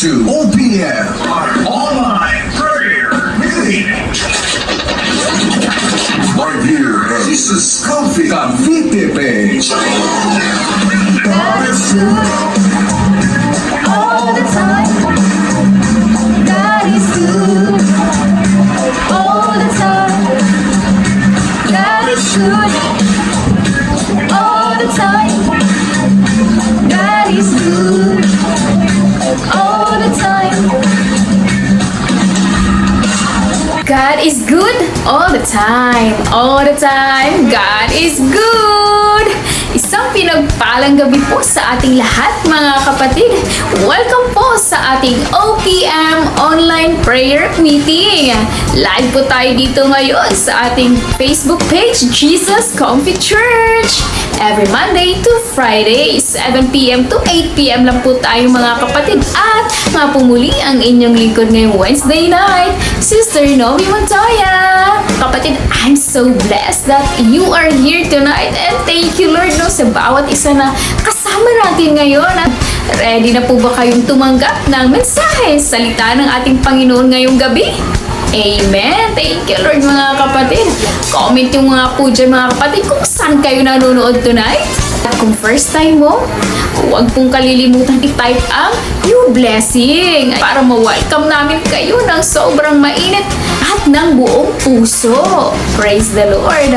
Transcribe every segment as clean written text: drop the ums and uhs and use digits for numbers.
to OPM, online prayer meeting. Right here at Jesus Cavite page. God is good all the time. God is good all the time. God is good all the time. God is good all the time. God is good all the time. All the time, God is good. Isang pinagpalang gabi po sa ating lahat, mga kapatid. Welcome po sa ating OPM Online Prayer Meeting. Live po tayo dito ngayon sa ating Facebook page, Jesus Comfy Church. Every Monday to Friday, 7 p.m. to 8 p.m. lang po tayo, mga kapatid. At nga po muli ang inyong lingkod ngayong Wednesday night, Sister Noe Montoya. Kapatid, I'm so blessed that you are here tonight. And thank you, Lord, no, sa bawat isa na kasama natin ngayon. At ready na po ba kayong tumanggap ng mensahe, salita ng ating Panginoon ngayong gabi? Amen. Thank you, Lord, mga kapatid. Comment yung mga po dyan, mga kapatid, kung saan kayo nanonood tonight. At kung first time mo, huwag pong kalilimutan i-type ang new blessing para ma-welcome namin kayo ng sobrang mainit at ng buong puso. Praise the Lord.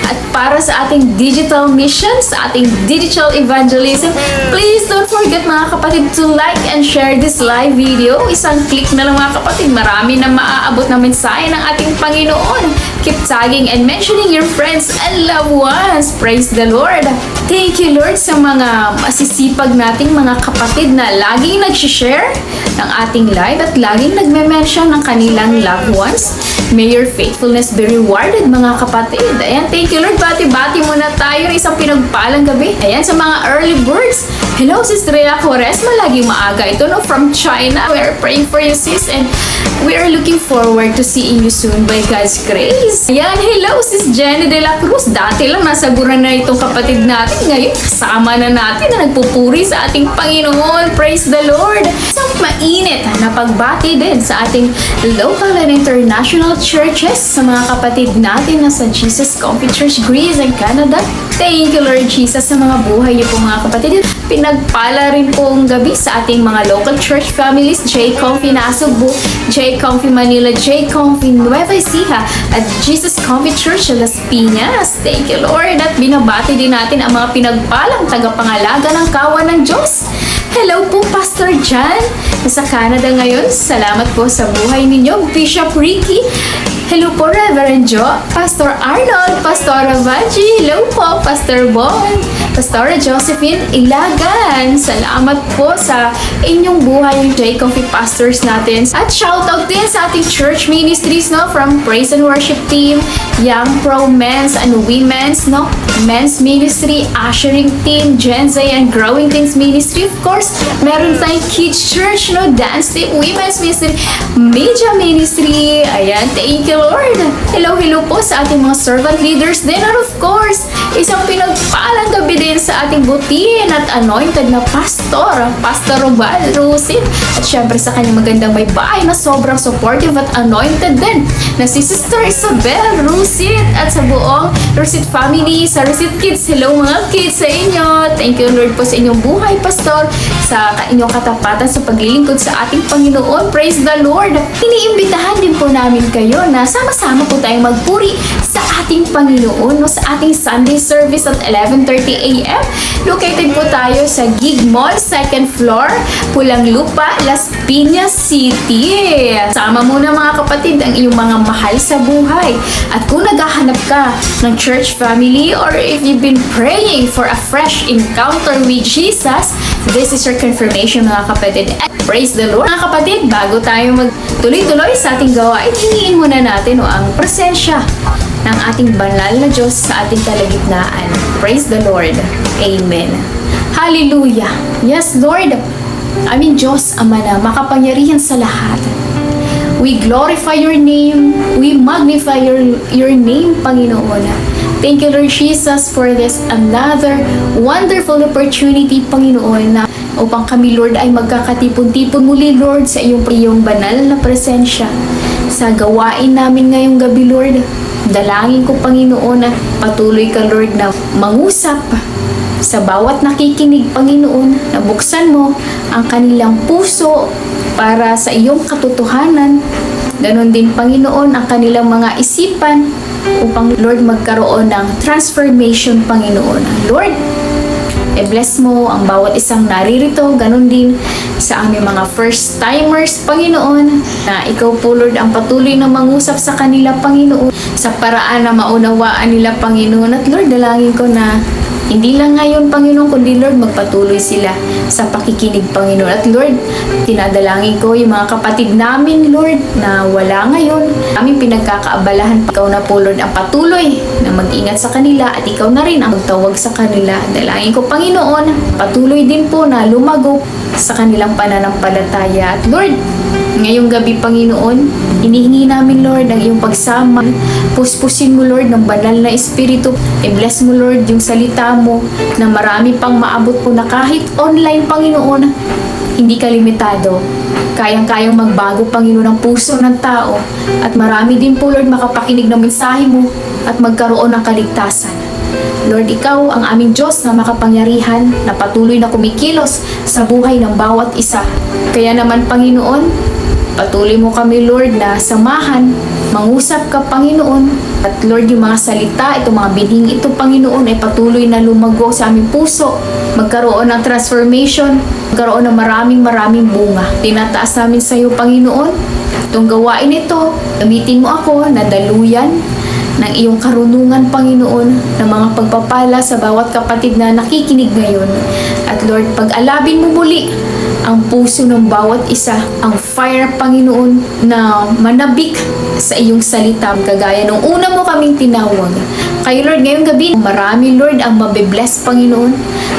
At para sa ating digital mission, sa ating digital evangelism, please don't forget, mga kapatid, to like and share this live video. Isang click na lang, mga kapatid, marami na maaabot na mensahe ng ating Panginoon. Keep tagging and mentioning your friends and loved ones. Praise the Lord. Thank you, Lord, sa mga masisipag nating mga kapatid na laging nag-share ng ating live at laging nagme-mention ng kanilang loved ones. May your faithfulness be rewarded, mga kapatid. Ayan, thank you, Lord. Bati-bati muna tayo ng isang pinagpalang gabi. Ayan, sa mga early birds. Hello, Sis Rhea Quaresma. Laging maaga ito, no? From China. We are praying for you, sis. And we are looking forward to seeing you soon by God's grace. Ayan, hello, Sis Jenny de la Cruz. Dati lang nasa buran na itong kapatid natin. Ngayon, kasama na natin na nagpupuri sa ating Panginoon. Praise the Lord. Isang mainit na pagbati din sa ating local and international churches, sa mga kapatid natin na sa Jesus Comfy Church, Greece and Canada. Thank you, Lord Jesus, sa mga buhay niyo po, mga kapatid. Pinagpala rin po ang gabi sa ating mga local church families, J. Comfy Nasugbu, J. Comfy Manila, J. Comfy Nueva Ecija, at Jesus Comfy Church Las Piñas. Thank you, Lord. At binabati din natin ang mga pinagpalang tagapangalaga ng kawan ng Diyos. Hello po, Pastor John, nasa Canada ngayon. Salamat po sa buhay ninyo, Bishop Ricky. Hello po, Reverend Joe, Pastor Arnold, Pastor Vaji. Hello po, Pastor Bon, Pastor Josephine Ilagan. Salamat po sa inyong buhay, yung J-Comfy pastors natin. At shoutout din sa ating church ministries, no, from Praise and Worship Team, Young Pro Men's and Women's, no, Men's Ministry, Ushering Team, Gen Z and Growing Things Ministry. Of course, meron tayong Kids Church, no, Dance Team, Women's Ministry, Media Ministry. Ayan, thank you, Lord. Hello po sa ating mga servant leaders din. And of course, isang pinagpalang gabi din sa ating butin at anointed na pastor, Pastor Robal Rusin. At syempre sa kanyang magandang may bahay na sobrang supportive at anointed din na si Sister Isabel Rusit. At sa buong Rusit family, sa Rusit Kids, hello mga kids sa inyo. Thank you, Lord, po sa inyong buhay, Pastor, sa inyong katapatan sa paglilingkod sa ating Panginoon. Praise the Lord. Iniimbitahan din po namin kayo na sama-sama po tayong magpuri sa ating Panginoon, no, sa ating Sunday service at 11:30 a.m. Located po tayo sa Gig Mall, 2nd floor, Pulang Lupa, Las Piñas City. Sama muna, mga kapatid, ang iyong mga mahal sa buhay. At kung naghahanap ka ng church family or if you've been praying for a fresh encounter with Jesus, this is your confirmation, mga kapatid. And praise the Lord. Mga kapatid, bago tayo magtuloy-tuloy sa ating gawain, hingin muna natin ang presensya ng ating banal na Diyos sa ating kalagitnaan. Praise the Lord. Amen. Hallelujah. Yes, Lord. Aming Diyos, Ama na, makapangyarihan sa lahat. We glorify your name. We magnify your name, Panginoon. Thank you, Lord Jesus, for this another wonderful opportunity, Panginoon, na upang kami, Lord, ay magkakatipon-tipon muli, Lord, sa iyong banal na presensya. Sa gawain namin ngayong gabi, Lord, dalangin ko, Panginoon, na patuloy ka, Lord, na mangusap sa bawat nakikinig, Panginoon, na buksan mo ang kanilang puso para sa iyong katotohanan. Ganon din, Panginoon, ang kanilang mga isipan upang, Lord, magkaroon ng transformation, Panginoon. Lord, bless mo ang bawat isang naririto, ganon din sa aming mga first-timers, Panginoon, na ikaw po, Lord, ang patuloy na mangusap sa kanila, Panginoon, sa paraan na maunawaan nila, Panginoon. At Lord, dalangin ko na hindi lang ngayon, Panginoon, kundi Lord, magpatuloy sila sa pakikinig, Panginoon. At Lord, tinadalangin ko yung mga kapatid namin, Lord, na wala ngayon. Aming pinagkakaabalahan. Ikaw na po, Lord, ang patuloy na mag-ingat sa kanila at ikaw na rin ang magtawag sa kanila. Dalangin ko, Panginoon, patuloy din po na lumago sa kanilang pananampalataya. At Lord, ngayong gabi, Panginoon, hinihingi namin, Lord, ang iyong pagsama. Puspusin mo, Lord, ng banal na espiritu. I-bless mo, Lord, yung salita mo na marami pang maabot po na kahit online, Panginoon, hindi ka limitado. Kayang-kayang magbago, Panginoon, ang puso ng tao. At marami din po, Lord, makapakinig ng mensahe mo at magkaroon ng kaligtasan. Lord, ikaw ang aming Diyos na makapangyarihan na patuloy na kumikilos sa buhay ng bawat isa. Kaya naman, Panginoon, patuloy mo kami, Lord, na samahan, mangusap ka, Panginoon. At Lord, yung mga salita, itong mga binhing ito, Panginoon, ay patuloy na lumago sa aming puso. Magkaroon ng transformation, magkaroon ng maraming bunga. Tinataas namin sa iyo, Panginoon, itong gawain ito. Gamitin mo ako na daluyan ng iyong karunungan, Panginoon, ng mga pagpapala sa bawat kapatid na nakikinig ngayon. At Lord, pag-alabin mo muli ang puso ng bawat isa, ang fire, Panginoon, na manabik sa iyong salita, kagaya nung una mo kaming tinawag. Kayo, Lord, ngayong gabi, marami, Lord, ang mabibless, Panginoon.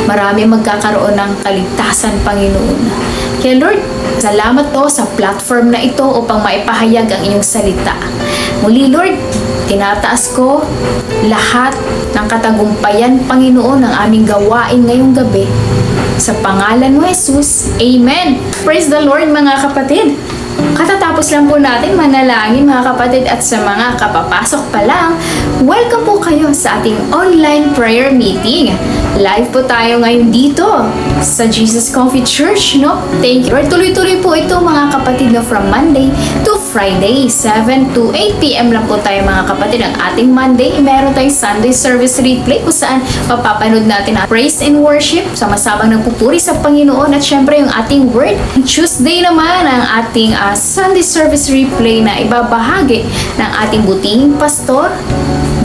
Marami magkakaroon ng kaligtasan, Panginoon. Kaya, Lord, salamat po sa platform na ito upang maipahayag ang iyong salita. Muli, Lord, tinataas ko lahat ng katagumpayan, Panginoon, ng aming gawain ngayong gabi. Sa pangalan mo, Jesus. Amen. Praise the Lord, mga kapatid. Katatapos lang po natin manalangin, mga kapatid, at sa mga kapapasok pa lang, welcome po kayo sa ating online prayer meeting. Live po tayo ngayon dito sa Jesus Coffee Church, no? Thank you, Lord. Tuloy-tuloy po ito, mga kapatid, no? From Monday to Friday, 7 to 8 p.m. lang po tayo, mga kapatid. Ang ating Monday, meron tayong Sunday service replay kung saan mapapanood natin ang praise and worship, sama-samang nagpupuri sa Panginoon, at syempre yung ating word. Tuesday naman ang ating Sunday service replay na ibabahagi ng ating butihing pastor.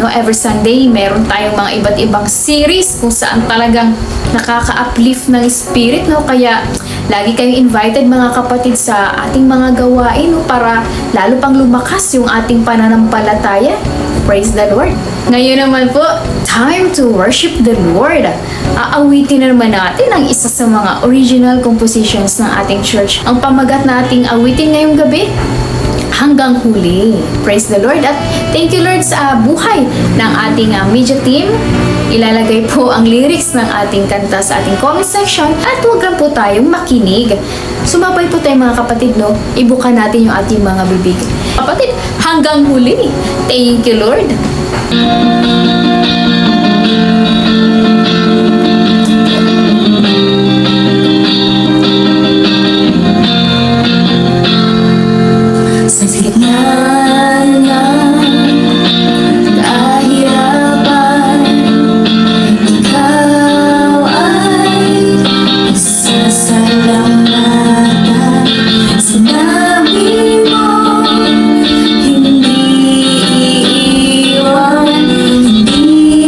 No, every Sunday, meron tayong mga iba't ibang series kung saan talagang nakaka-uplift ng spirit, no? Kaya lagi kayong invited, mga kapatid, sa ating mga gawain, no? Para lalo pang lumakas yung ating pananampalataya. Praise the Lord. Ngayon naman po, time to worship the Lord. Aawitin na naman natin ang isa sa mga original compositions ng ating church. Ang pamagat nating awitin ngayong gabi, Hanggang Huli. Praise the Lord. At thank you, Lord, sa buhay ng ating media team. Ilalagay po ang lyrics ng ating kanta sa ating comment section at huwag lang po tayong makinig. Sumabay po tayo, mga kapatid, no? Ibuka natin yung ating mga bibig. Kapatid, hanggang huli. Thank you, Lord. Sa gitna ng kahirapan, ikaw ay isasalamatan. Sinabi mo, hindi iiwan, hindi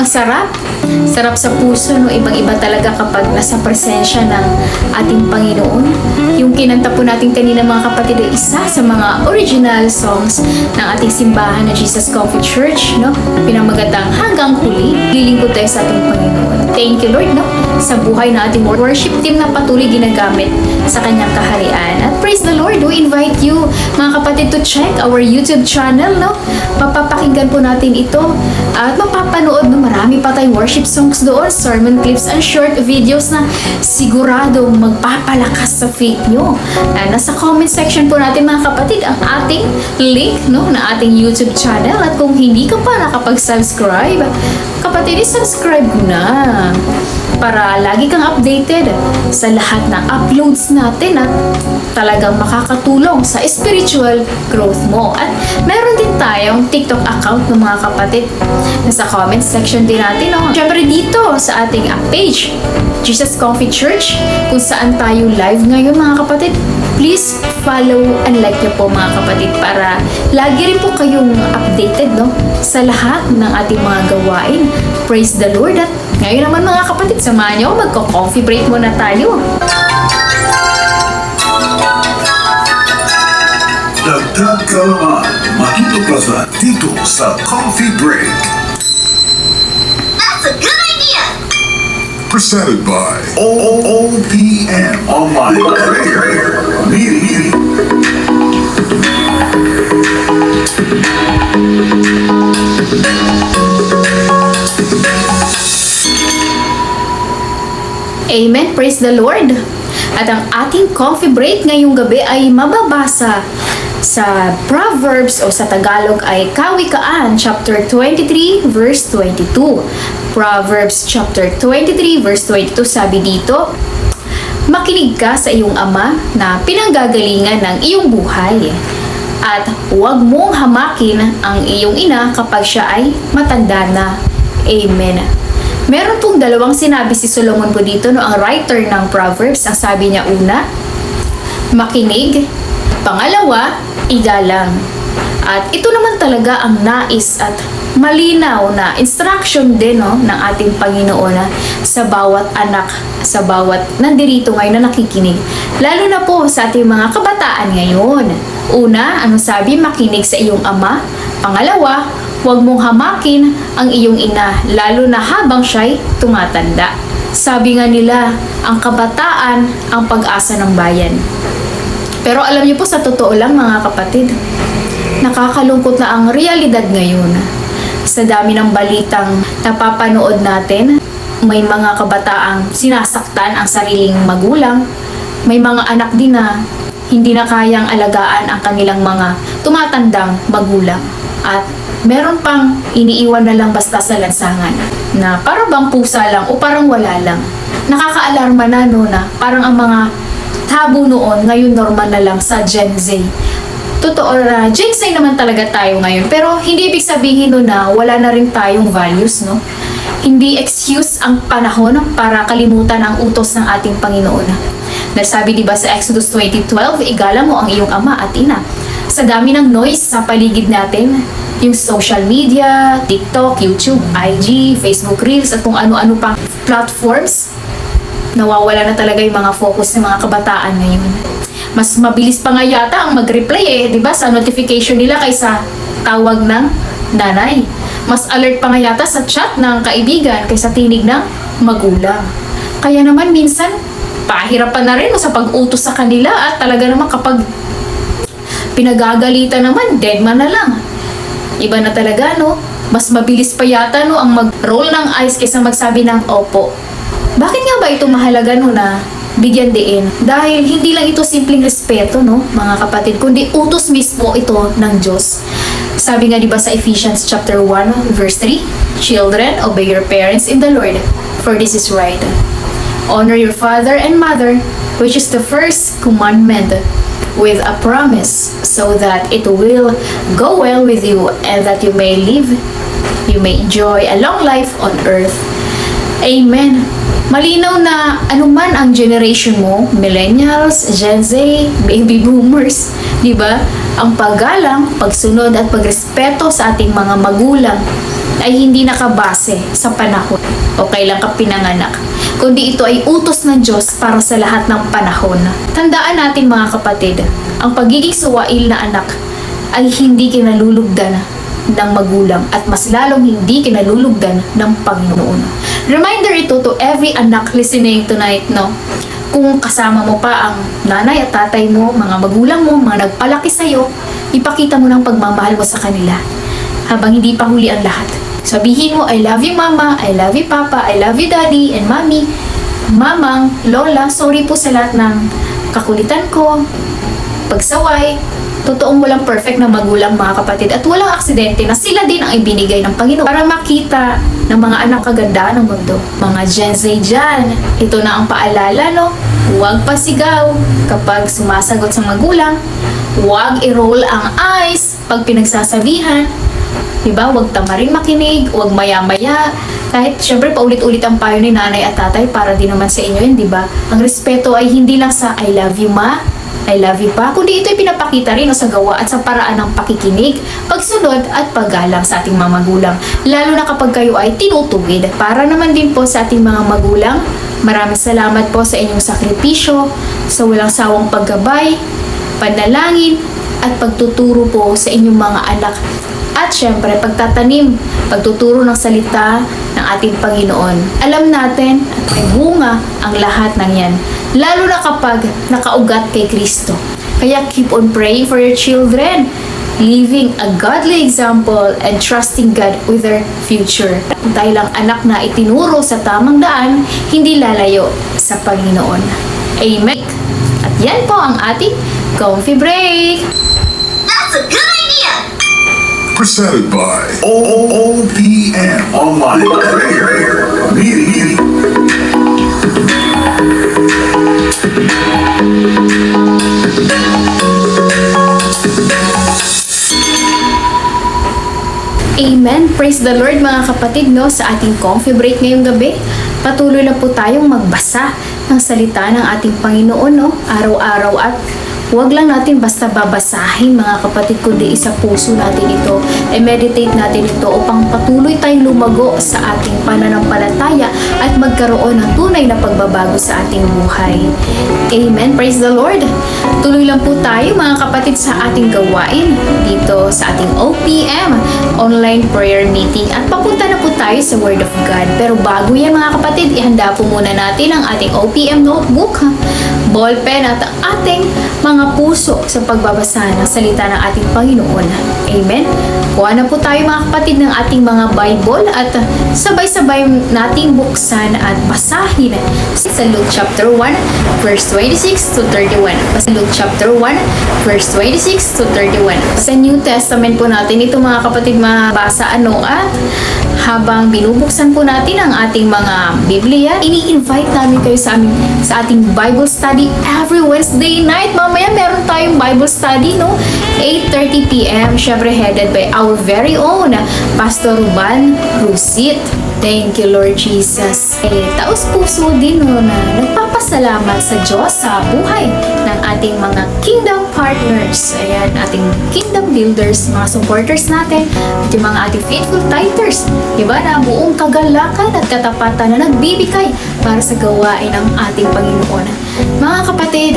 masarap. Sarap sa puso, no? Ibang-iba talaga kapag nasa presensya ng ating Panginoon. Yung kinanta po natin kanina mga kapatid ay isa sa mga original songs ng ating simbahan na Jesus Comfort Church, no? Pinamagatang Hanggang Huli. Lilingkod tayo sa ating Panginoon. Thank you, Lord, no? Sa buhay na ating worship team na patuloy ginagamit sa kanyang kaharian. At praise the Lord, we invite you, mga kapatid, to check our YouTube channel, no? Mapapakinggan po natin ito at mapapanood, no? Marami pa tayong worship songs doon, sermon clips and short videos na siguradong magpapalakas sa faith nyo. Nasa comment section po natin, mga kapatid, ang ating link, no? Na ating YouTube channel. At kung hindi ka pa nakapag-subscribe, kapatid, subscribe ko na para lagi kang updated sa lahat ng uploads natin at talagang makakatulong sa spiritual growth mo. At meron din tayong TikTok account ng mga kapatid. Nasa comment section din natin. No? Siyempre dito sa ating page, Jesus Comfort Church, kung saan tayo live ngayon, mga kapatid. Please follow and like nyo po, mga kapatid, para lagi rin po kayong updated, no? Sa lahat ng ating mga gawain. Praise the Lord. At ngayon naman, mga kapatid, samahan nyo, magko-coffee break muna tayo. Dagdag kaalaman, makituklasan dito sa Coffee Break. That's a good idea! Presented by OOPM Online Prayer Meeting. Amen. Praise the Lord. At ang ating coffee break ngayong gabi ay mababasa sa Proverbs o sa Tagalog ay Kawikaan chapter 23 verse 22. Proverbs chapter 23 verse 22, sabi dito, makinig ka sa iyong ama na pinanggagalingan ng iyong buhay at huwag mong hamakin ang iyong ina kapag siya ay matanda na. Amen. Meron pong dalawang sinabi si Solomon po dito, no? Ang writer ng Proverbs, ang sabi niya una, makinig. Pangalawa, igalang. At ito naman talaga ang nais at malinaw na instruction din, no, ng ating Panginoon sa bawat anak, sa bawat nandirito ngayon na nakikinig. Lalo na po sa ating mga kabataan ngayon. Una, ano sabi? Makinig sa iyong ama. Pangalawa, huwag mong hamakin ang iyong ina, lalo na habang siya'y tumatanda. Sabi nga nila, ang kabataan ang pag-asa ng bayan. Pero alam niyo po, sa totoo lang, mga kapatid, nakakalungkot na ang realidad ngayon. Sa dami ng balitang napapanood natin, may mga kabataang sinasaktan ang sariling magulang, may mga anak din na hindi na kayang alagaan ang kanilang mga tumatandang magulang. At meron pang iniiwan na lang basta sa lansangan na parang bang pusa lang o parang wala lang. Nakakaalarma na, no, na parang ang mga tabu noon ngayon normal na lang sa Gen Z. Totoo na, Gen Z naman talaga tayo ngayon, pero hindi ibig sabihin no na wala na rin tayong values, no? Hindi excuse ang panahon para kalimutan ang utos ng ating Panginoon. Nasabi diba sa Exodus 20:12, igala mo ang iyong ama at ina. Sa dami ng noise sa paligid natin, yung social media, TikTok, YouTube, IG, Facebook Reels, at kung ano-ano pang platforms, nawawala na talaga yung mga focus ng mga kabataan ngayon. Mas mabilis pa nga yata ang mag-reply diba, sa notification nila kaysa tawag ng nanay. Mas alert pa nga yata sa chat ng kaibigan kaysa tinig ng magulang. Kaya naman minsan, pahirapan na rin sa pag-utos sa kanila at talaga naman kapag pinagagalitan naman, dead man na lang. Iba na talaga, no? Mas mabilis pa yata, no, ang mag-roll ng eyes kaysa magsabi ng opo. Bakit nga ba ito mahalaga, no, na bigyan diin? Dahil hindi lang ito simpleng respeto, no, mga kapatid, kundi utos mismo ito ng Diyos. Sabi nga diba sa Ephesians chapter 1 verse 3, children, obey your parents in the Lord, for this is right. Honor your father and mother, which is the first commandment, with a promise, so that it will go well with you and that you may live, you may enjoy a long life on earth. Amen. Malinaw na anuman ang generation mo, millennials, Gen Z, baby boomers, di ba? Ang paggalang, pagsunod at pagrespeto sa ating mga magulang ay hindi nakabase sa panahon o kailan ka pinanganak, kundi ito ay utos ng Diyos para sa lahat ng panahon. Tandaan natin mga kapatid, ang pagiging suwail na anak ay hindi kinalulugdan ng magulang at mas lalong hindi kinalulugdan ng Panginoon. Reminder ito to every anak listening tonight, no? Kung kasama mo pa ang nanay at tatay mo, mga magulang mo, mga nagpalaki sa'yo, ipakita mo ng pagmamahal mo sa kanila habang hindi pa huli ang lahat. Sabihin mo, I love you mama, I love you papa, I love you daddy and mommy, mamang, lola, sorry po sa lahat ng kakulitan ko, pagsaway. Totoong walang perfect na magulang mga kapatid at walang aksidente na sila din ang ibinigay ng Panginoon para makita ng mga anak kagandahan ng mundo. Mga Gen Z dyan, ito na ang paalala, no? Huwag pasigaw kapag sumasagot sa magulang. Huwag i-roll ang eyes pag pinagsasabihan. Diba? Huwag tamaring makinig, huwag maya-maya. Kahit syempre paulit-ulit ang payo ni nanay at tatay para din naman sa inyo yun, diba? Ang respeto ay hindi lang sa I love you ma, I love you pa, kundi ito'y pinapakita rin sa gawa at sa paraan ng pakikinig, pagsunod at paggalang sa ating mga magulang. Lalo na kapag kayo ay tinutugid. Para naman din po sa ating mga magulang, maraming salamat po sa inyong sakripisyo, sa walang sawang paggabay, panalangin, at pagtuturo po sa inyong mga anak. At syempre, pagtatanim, pagtuturo ng salita ng ating Panginoon. Alam natin at may bunga ang lahat ng yan. Lalo na kapag nakaugat kay Kristo. Kaya keep on praying for your children, living a godly example and trusting God with their future. Dahil ang anak na itinuro sa tamang daan, hindi lalayo sa Panginoon. Amen. At yan po ang ating Comfy Break. That's a good idea! Presented by OPM Online Prayer Meeting. Amen. Praise the Lord mga kapatid, no, sa ating coffee break ngayong gabi. Patuloy na po tayong magbasa ng salita ng ating Panginoon, no, araw-araw at huwag lang natin basta babasahin mga kapatid, kundi isa puso natin ito, meditate natin ito upang patuloy tayong lumago sa ating pananampalataya at magkaroon ng tunay na pagbabago sa ating buhay. Amen. Praise the Lord. Tuloy lang po tayo mga kapatid sa ating gawain dito sa ating OPM online prayer meeting at papunta na po tayo sa Word of God. Pero bago yan mga kapatid, ihanda po muna natin ang ating OPM notebook, ballpen at ating mga puso sa pagbabasa ng salita ng ating Panginoon. Amen? Kuha na po tayo mga kapatid ng ating mga Bible at sabay-sabay nating buksan at basahin sa Luke chapter 1 verse 26 to 31. Sa Luke chapter 1 verse 26 to 31. Sa New Testament po natin ito mga kapatid mabasa at habang binubuksan po natin ang ating mga Biblia, ini-invite namin kayo sa ating Bible study every Wednesday night. Mamaya meron tayong Bible study, no? 8:30 p.m. Syempre headed by our very own Pastor Ruban Rusit. Thank you, Lord Jesus. Taos puso din no, na nagpapasalamat sa Diyos sa buhay ng ating mga kingdom partners. Ayan, ating kingdom builders, mga supporters natin, at yung mga ating faithful tithers. Diba na buong kagalakan at katapatan na nagbibigay para sa gawain ng ating Panginoon. Mga kapatid,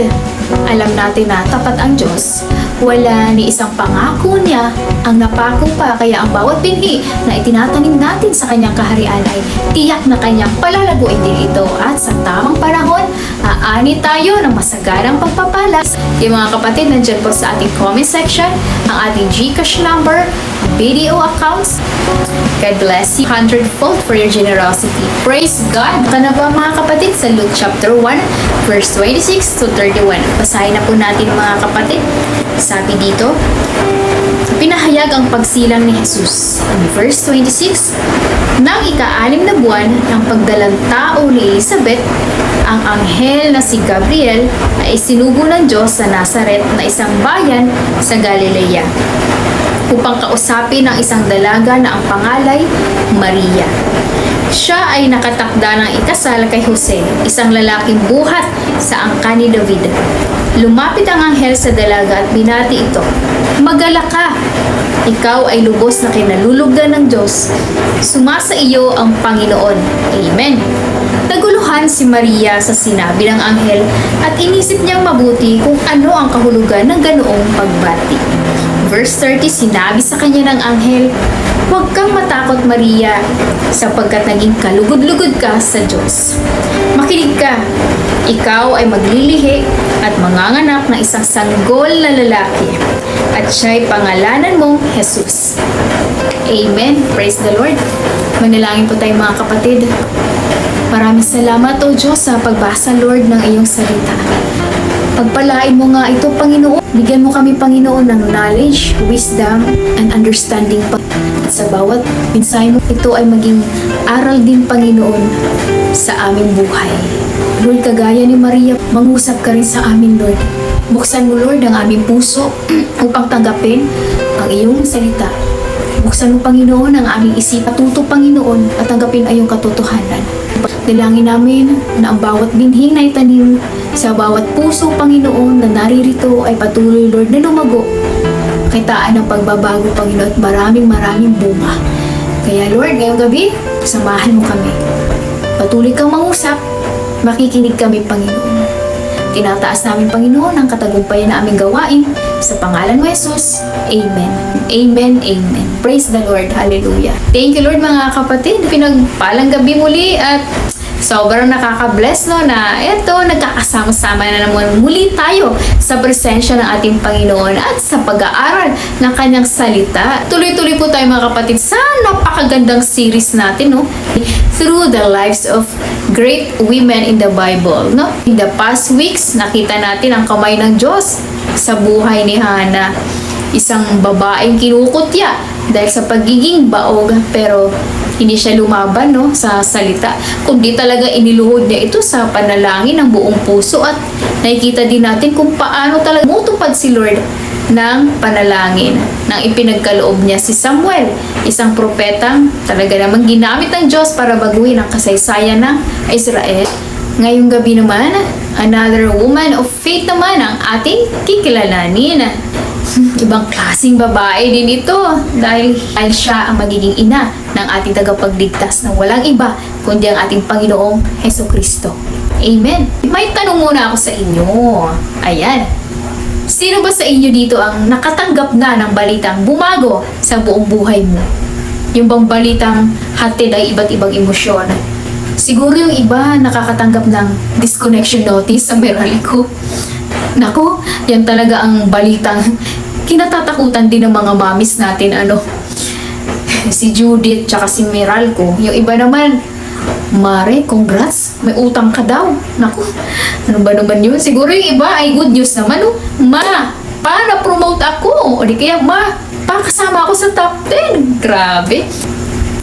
alam natin na tapat ang Diyos. Wala ni isang pangako niya ang napako pa, kaya ang bawat binhi na itinatanim natin sa kanyang kaharian ay tiyak na kanyang palalaguin din ito at sa tamang panahon, aani tayo ng masaganang pagpapalas. Yung mga kapatid, nandyan po sa ating comment section ang ating GCash number, video accounts. God bless you 100-fold for your generosity. Praise God! Ito na ba mga kapatid sa Luke chapter 1 verse 26 to 31. Basahin na po natin mga kapatid. Sabi dito, pinahayag ang pagsilang ni Jesus. Verse 26, nang ika-6 na buwan ng pagdalang tao ni Elizabeth, ang anghel na si Gabriel ay isinugo ng Diyos sa Nazaret na isang bayan sa Galilea upang kausapin ang isang dalaga na ang pangalay Maria. Siya ay nakatakda ng ikasal kay Jose, isang lalaking buhat sa angkan ni David. Lumapit ang anghel sa dalaga at binati ito. Magalak ka! Ikaw ay lubos na kinalulugdan ng Diyos. Sumasa iyo ang Panginoon. Amen. Naguluhan si Maria sa sinabi ng anghel at inisip niyang mabuti kung ano ang kahulugan ng ganoong pagbati. Verse 30, sinabi sa kanya ng anghel, huwag kang matakot, Maria, sapagkat naging kalugod-lugod ka sa Diyos. Makinig ka, ikaw ay maglilihi at manganganak ng isang sanggol na lalaki, at siya'y pangalanan mong Jesus. Amen. Praise the Lord. Manalangin po tayo mga kapatid. Maraming salamat o Diyos sa pagbasa, Lord, ng iyong salita. Pagpalain mo nga ito, Panginoon. Bigyan mo kami, Panginoon, ng knowledge, wisdom, and understanding. At sa bawat mensahe mo, ito ay maging aral din, Panginoon, sa aming buhay. Lord, kagaya ni Maria, mangusap ka rin sa amin, Lord. Buksan mo, Lord, ang aming puso upang tanggapin ang iyong salita. Buksan mo, Panginoon, ang aming isip. Patuto, Panginoon, at tanggapin ang iyong katotohanan. Dalangin namin na ang bawat binhing na itanim sa bawat puso, Panginoon, na naririto ay patuloy, Lord, na lumago. Kitaan ng pagbabago, Panginoon, at maraming bunga. Kaya, Lord, ngayong gabi, samahan mo kami. Patuloy kang mangusap. Makikinig kami, Panginoon. Tinataas namin, Panginoon, ang katagumpayan na aming gawain. Sa pangalan mo, Jesus. Amen. Amen. Amen. Praise the Lord. Hallelujah. Thank you, Lord, mga kapatid. Pinagpalang gabi muli at sobrang nakaka-bless, no, na eto, nagkakasama-sama na naman muli tayo sa presensya ng ating Panginoon at sa pag-aaral ng kanyang salita. Tuloy-tuloy po tayo, mga kapatid, sa napakagandang series natin, no, through the lives of great women in the Bible, no. In the past weeks, nakita natin ang kamay ng Diyos sa buhay ni Hannah, isang babaeng kinukutya dahil sa pagiging baog, pero hindi siya lumaban, no, sa salita, kundi talaga iniluhod niya ito sa panalangin ng buong puso. At nakikita din natin kung paano talaga mutupad si Lord ng panalangin nang ipinagkaloob niya si Samuel, isang propetang talaga namang ginamit ng Diyos para baguhin ang kasaysayan ng Israel. Ngayong gabi naman, another woman of faith naman ang ating kikilalanin. Ibang klaseng babae din ito dahil siya ang magiging ina ng ating tagapagligtas na walang iba kundi ang ating Panginoong Hesukristo. Amen. May tanong muna ako sa inyo. Ayan. Sino ba sa inyo dito ang nakatanggap na ng balitang bumago sa buong buhay mo? Yung bang balitang hatid ay iba't ibang emosyon? Siguro yung iba nakakatanggap ng disconnection notice sa Meralco. Naku, yan talaga ang balitang kinatatakutan din ng mga mamis natin, si Judith tsaka si Meralco. Yung iba naman, Mare, congrats, may utang ka daw. Naku, ano ba naman yun? Siguro yung iba ay good news naman, Ma, pa-promote ako. O di kaya, Ma, pakasama ako sa top 10. Grabe.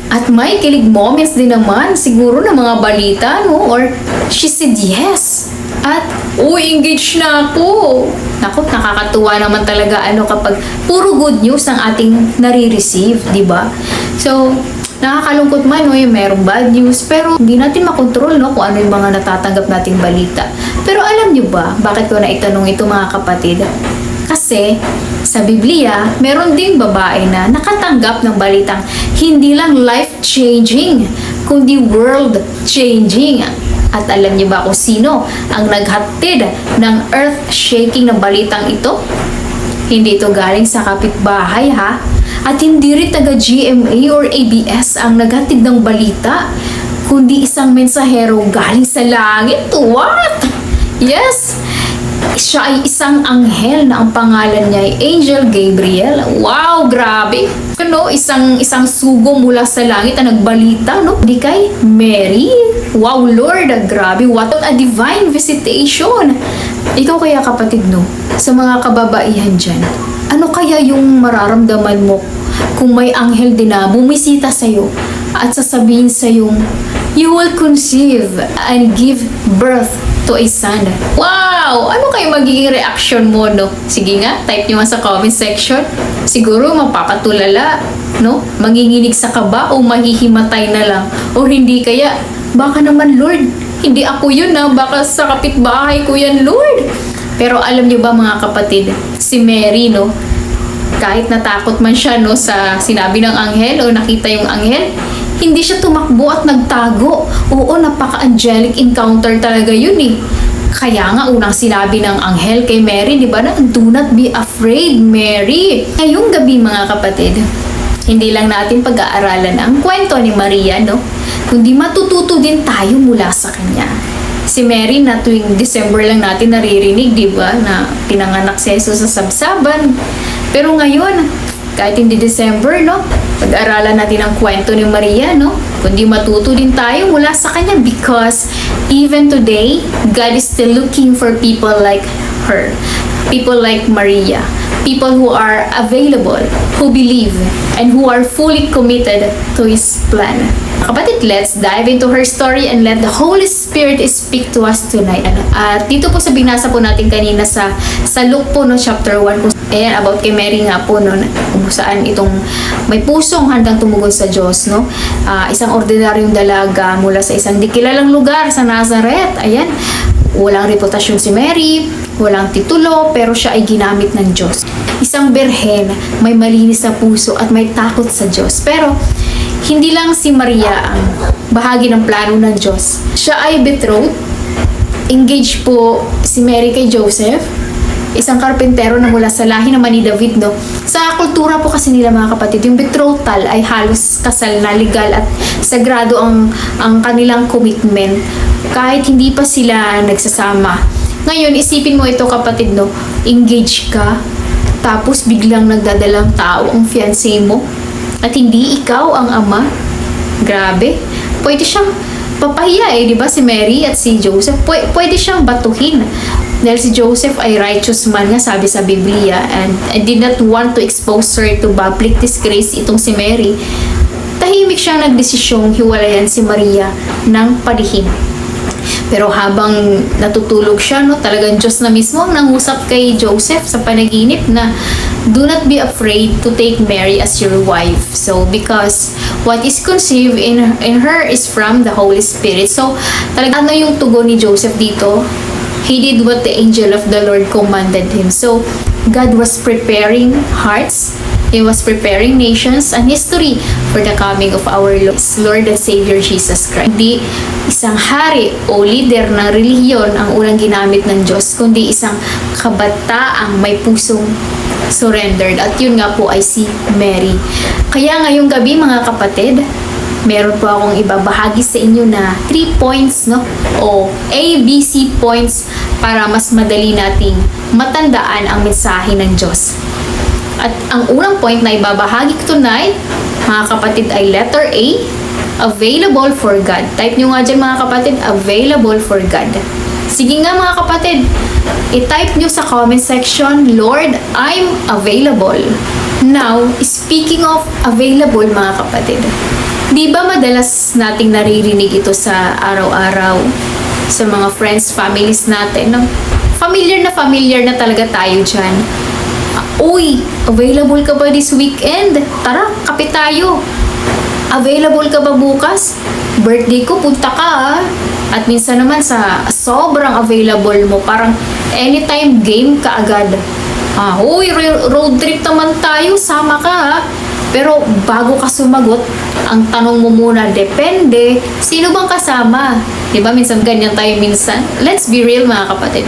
At may kilig moments din naman siguro ng mga balita, or she said yes. At, engaged na ako. Naku, nakakatuwa naman talaga kapag puro good news ang ating nare-receive, di ba? So, nakakalungkot man, yung merong bad news, pero hindi natin makontrol, kung ano yung mga natatanggap nating balita. Pero alam nyo ba, bakit ko na itanong ito, mga kapatid? Kasi, sa Biblia, meron ding babae na nakatanggap ng balitang hindi lang life-changing, kundi world-changing. At alam niyo ba kung sino ang naghatid ng earth-shaking na balitang ito? Hindi ito galing sa kapitbahay, ha? At hindi rin taga-GMA or ABS ang naghatid ng balita, kundi isang mensahero galing sa langit. What? Yes! Siya ay isang anghel na ang pangalan niya ay Angel Gabriel. Wow, grabe! Isang sugo mula sa langit ang nagbalita, Di kay Mary. Wow, Lord, grabe! What a divine visitation! Ikaw kaya, kapatid, sa mga kababaihan dyan, ano kaya yung mararamdaman mo kung may anghel din na bumisita sa'yo at sasabihin sa'yo, you will conceive and give birth to a son. Wow! Ano kayo magiging reaction mo, Sige nga, type nyo nga sa comment section. Siguro mapapatulala, Manginginig sa kaba o mahihimatay na lang. O hindi kaya, baka naman, Lord, hindi ako yun, baka sa kapitbahay ko yan, Lord. Pero alam niyo ba mga kapatid, si Mary, no, kahit natakot man siya, no, sa sinabi ng anghel o nakita yung anghel, hindi siya tumakbo at nagtago. Oo, napaka-angelic encounter talaga yun eh. Kaya nga unang sinabi ng anghel kay Mary, di ba, na do not be afraid, Mary. Ngayong gabi mga kapatid, hindi lang natin pag-aaralan ang kwento ni Maria, no, kundi matututo din tayo mula sa kanya. Si Mary na tuwing December lang natin naririnig, di ba, na pinanganak si Jesus sa sabsaban. Pero ngayon, kahit hindi December, no, pag-aralan natin ang kwento ni Maria, no, kundi matuto din tayo mula sa kanya because even today, God is still looking for people like her, people like Maria, people who are available, who believe, and who are fully committed to His plan. Kapatid, let's dive into her story and let the Holy Spirit speak to us tonight. At dito po sa binasa po natin kanina sa Luke po, no, chapter 1. Ayan, about kay Mary nga po, no, kung saan itong may pusong handang tumugon sa Diyos, no. Isang ordinaryong dalaga mula sa isang di kilalang lugar sa Nazareth. Ayan, walang reputasyon si Mary, walang titulo, pero siya ay ginamit ng Diyos. Isang berhen, may malinis na puso at may takot sa Diyos. Pero hindi lang si Maria ang bahagi ng plano ng Diyos. Siya ay betrothed. Engaged po si Mary kay Joseph, isang karpentero na mula sa lahi naman ni David, no. Sa kultura po kasi nila mga kapatid, yung betrothal ay halos kasal na, legal at sagrado ang kanilang commitment kahit hindi pa sila nagsasama. Ngayon, isipin mo ito kapatid, no, engaged ka, tapos biglang nagdadalang tao ang fiancé mo at hindi ikaw ang ama. Grabe. Pwede siyang papahiya eh, di ba, si Mary at si Joseph? Pwede siyang batuhin. Dahil si Joseph ay righteous man nga, sabi sa Biblia, and did not want to expose her to public disgrace itong si Mary. Tahimik siyang nagdesisyong hiwalayan si Maria ng palihim. Pero habang natutulog siya, no, talagang Diyos na mismo ang nangusap kay Joseph sa panaginip na do not be afraid to take Mary as your wife. So, because what is conceived in her is from the Holy Spirit. So, talagang ano yung tugon ni Joseph dito? He did what the angel of the Lord commanded him. So, God was preparing hearts. He was preparing nations and history for the coming of our Lord and Savior Jesus Christ. Hindi isang hari o leader ng relihiyon ang unang ginamit ng Diyos, kundi isang kabataang may pusong surrendered. At yun nga po ay si Mary. Kaya ngayong gabi mga kapatid, meron po akong ibabahagi sa inyo na 3 points, no, o ABC points para mas madali nating matandaan ang mensahe ng Diyos. At ang unang point na ibabahagi ko tonight, mga kapatid, ay letter A, available for God. Type nyo nga dyan mga kapatid, available for God. Sige nga mga kapatid, i-type nyo sa comment section, Lord, I'm available. Now, speaking of available mga kapatid, di ba madalas nating naririnig ito sa araw-araw sa mga friends, families natin, no? Familiar na talaga tayo dyan. Uy, available ka ba this weekend? Tara, kape tayo. Available ka ba bukas? Birthday ko, punta ka ah. At minsan naman sa sobrang available mo, parang anytime game ka agad. Uy, road trip naman tayo, sama ka ah. Pero bago ka sumagot, ang tanong mo muna, depende, sino bang kasama? Diba minsan ganyan tayo minsan? Let's be real mga kapatid.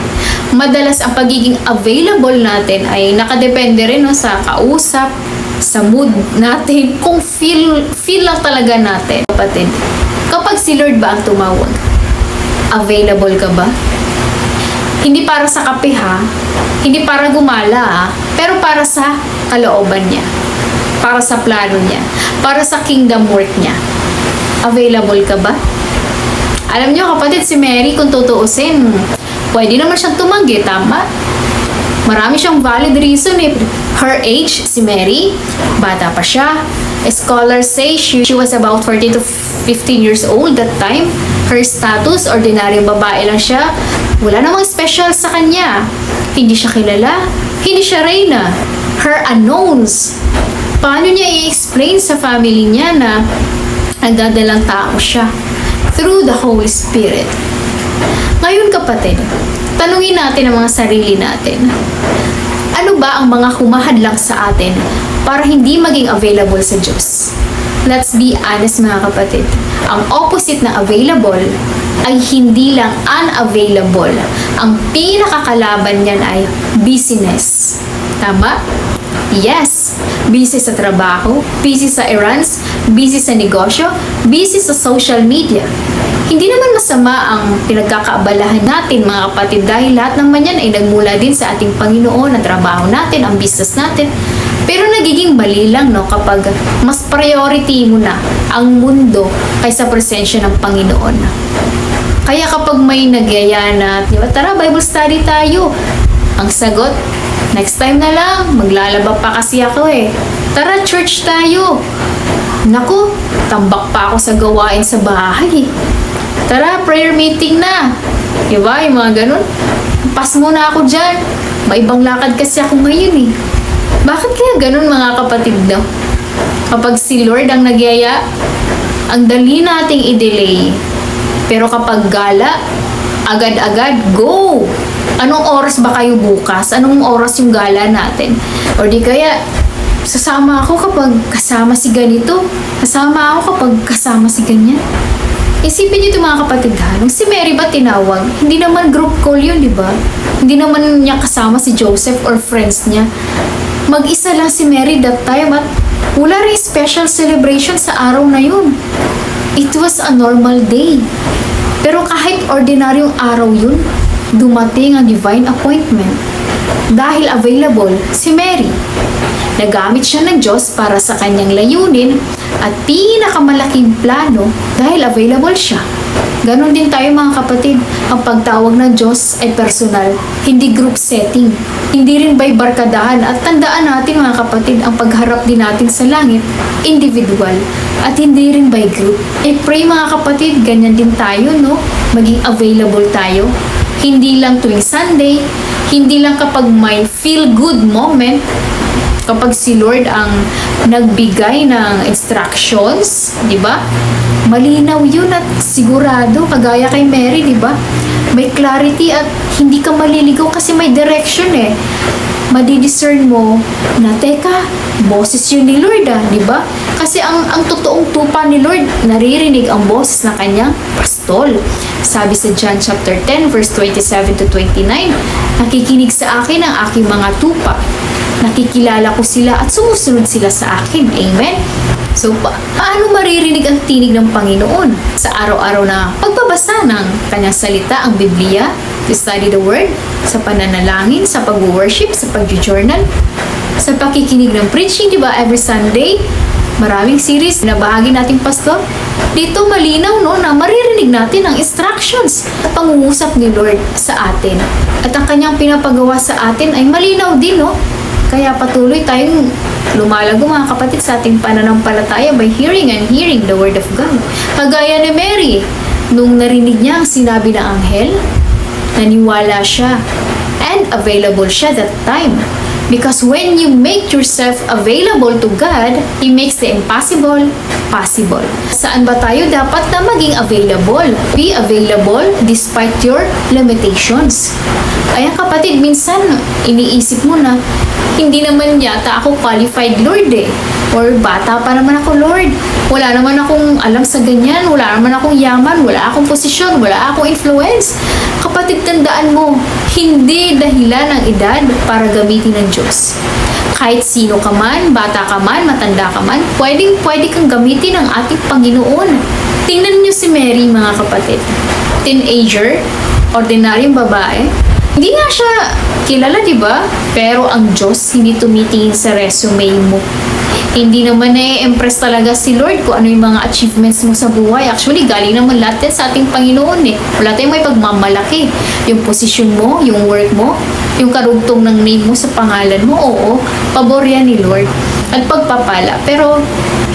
Madalas ang pagiging available natin ay nakadepende rin, no, sa kausap, sa mood natin, kung feel lang talaga natin. Kapatid, kapag si Lord ba ang tumawag, available ka ba? Hindi para sa kape ha, hindi para gumala ha, pero para sa kalooban niya, para sa plano niya, para sa kingdom work niya. Available ka ba? Alam niyo kapatid, si Mary kung tutuusin, pwede naman siyang tumanggi, tama? Marami siyang valid reason eh. Her age, si Mary, bata pa siya. Scholars say she was about 14 to 15 years old that time. Her status, ordinaryong babae lang siya. Wala namang special sa kanya. Hindi siya kilala. Hindi siya reyna. Her unknowns. Paano niya i-explain sa family niya na nagdadalang tao siya? Through the Holy Spirit. Ngayon kapatid, tanungin natin ang mga sarili natin. Ano ba ang mga humahadlang sa atin para hindi maging available sa Diyos? Let's be honest mga kapatid. Ang opposite na available ay hindi lang unavailable. Ang pinakakalaban niyan ay busyness. Tama? Yes, busy sa trabaho, busy sa errands, busy sa negosyo, busy sa social media. Hindi naman masama ang pinagkakaabalahan natin mga kapatid dahil lahat naman yan ay nagmula din sa ating Panginoon, ang trabaho natin, ang business natin. Pero nagiging mali lang no, kapag mas priority mo na ang mundo kaysa presensya ng Panginoon. Kaya kapag may nagyaya na, di ba, tara Bible study tayo. Ang sagot, next time na lang, maglalaba pa kasi ako eh. Tara church tayo. Naku, tambak pa ako sa gawain sa bahay. Tara, prayer meeting na. Diba, yung mga ganun. Pas muna ako dyan. May ibang lakad kasi ako ngayon eh. Bakit kaya ganun mga kapatid no? Kapag si Lord ang nagyaya, ang dali nating i-delay. Pero kapag gala, agad-agad, go! Anong oras ba kayo bukas? Anong oras yung gala natin? O di kaya, sasama ako kapag kasama si ganito. Kasama ako kapag kasama si ganyan. Isipin niyo ito mga kapatid ha, nung si Mary ba tinawag? Hindi naman group call yun, di ba? Hindi naman niya kasama si Joseph or friends niya. Mag-isa lang si Mary that time at wala rin special celebration sa araw na yun. It was a normal day. Pero kahit ordinaryong araw yun, dumating ang divine appointment. Dahil available si Mary. Nagamit siya ng Diyos para sa kanyang layunin at pinakamalaking plano dahil available siya. Ganon din tayo mga kapatid. Ang pagtawag ng Diyos ay personal, hindi group setting. Hindi rin by barkadahan at tandaan natin mga kapatid, ang pagharap din natin sa langit, individual at hindi rin by group. Pray mga kapatid, ganyan din tayo, no? Maging available tayo. Hindi lang tuwing Sunday, hindi lang kapag may feel good moment, kapag si Lord ang nagbigay ng instructions, di ba? Malinaw yun at sigurado, kagaya kay Mary, di ba? May clarity at hindi ka maliligaw kasi may direction eh. Madidiscern mo na, teka, boses yun ni Lord di ba? Kasi ang totoong tupa ni Lord, naririnig ang boses ng kanyang pastol. Sabi sa John chapter 10 verse 27 to 29, nakikinig sa akin ang aking mga tupa. Nakikilala ko sila at sumusunod sila sa akin. Amen? So, paano maririnig ang tinig ng Panginoon? Sa araw-araw na pagbabasa ng kanyang salita, ang Biblia, to study the Word, sa pananalangin, sa pag-worship, sa pag-journal, sa pakikinig ng preaching, di ba? Every Sunday, maraming series na bahagi nating pastor. Dito malinaw no, na maririnig natin ang instructions at pangungusap ni Lord sa atin. At ang kanyang pinapagawa sa atin ay malinaw din no. Kaya patuloy tayong lumalago mga kapatid sa ating pananampalataya by hearing and hearing the Word of God. Kagaya ni Mary, nung narinig niya ang sinabi ng anghel, naniwala siya and available siya that time. Because when you make yourself available to God, He makes the impossible possible. Saan ba tayo dapat na maging available? Be available despite your limitations. Ayan kapatid, minsan iniisip mo na, hindi naman yata ako qualified Lord eh. Or bata pa naman ako Lord. Wala naman akong alam sa ganyan. Wala naman akong yaman. Wala akong posisyon. Wala akong influence. Kapatid, tandaan mo, hindi dahilan ng edad para gamitin ng Diyos. Kahit sino ka man, bata ka man, matanda ka man, pwede kang gamitin ng ating Panginoon. Tingnan niyo si Mary mga kapatid. Teenager, ordinaryong babae. Hindi nga siya kilala, di ba? Pero ang Diyos hindi tumitingin sa resume mo. Hindi naman impress talaga si Lord kung ano yung mga achievements mo sa buhay. Actually, galing naman lahat yan sa ating Panginoon eh. Wala tayong may pagmamalaki. Yung posisyon mo, yung work mo, yung karugtong ng name mo sa pangalan mo, oo, pabor yan ni Lord. At pagpapala. Pero,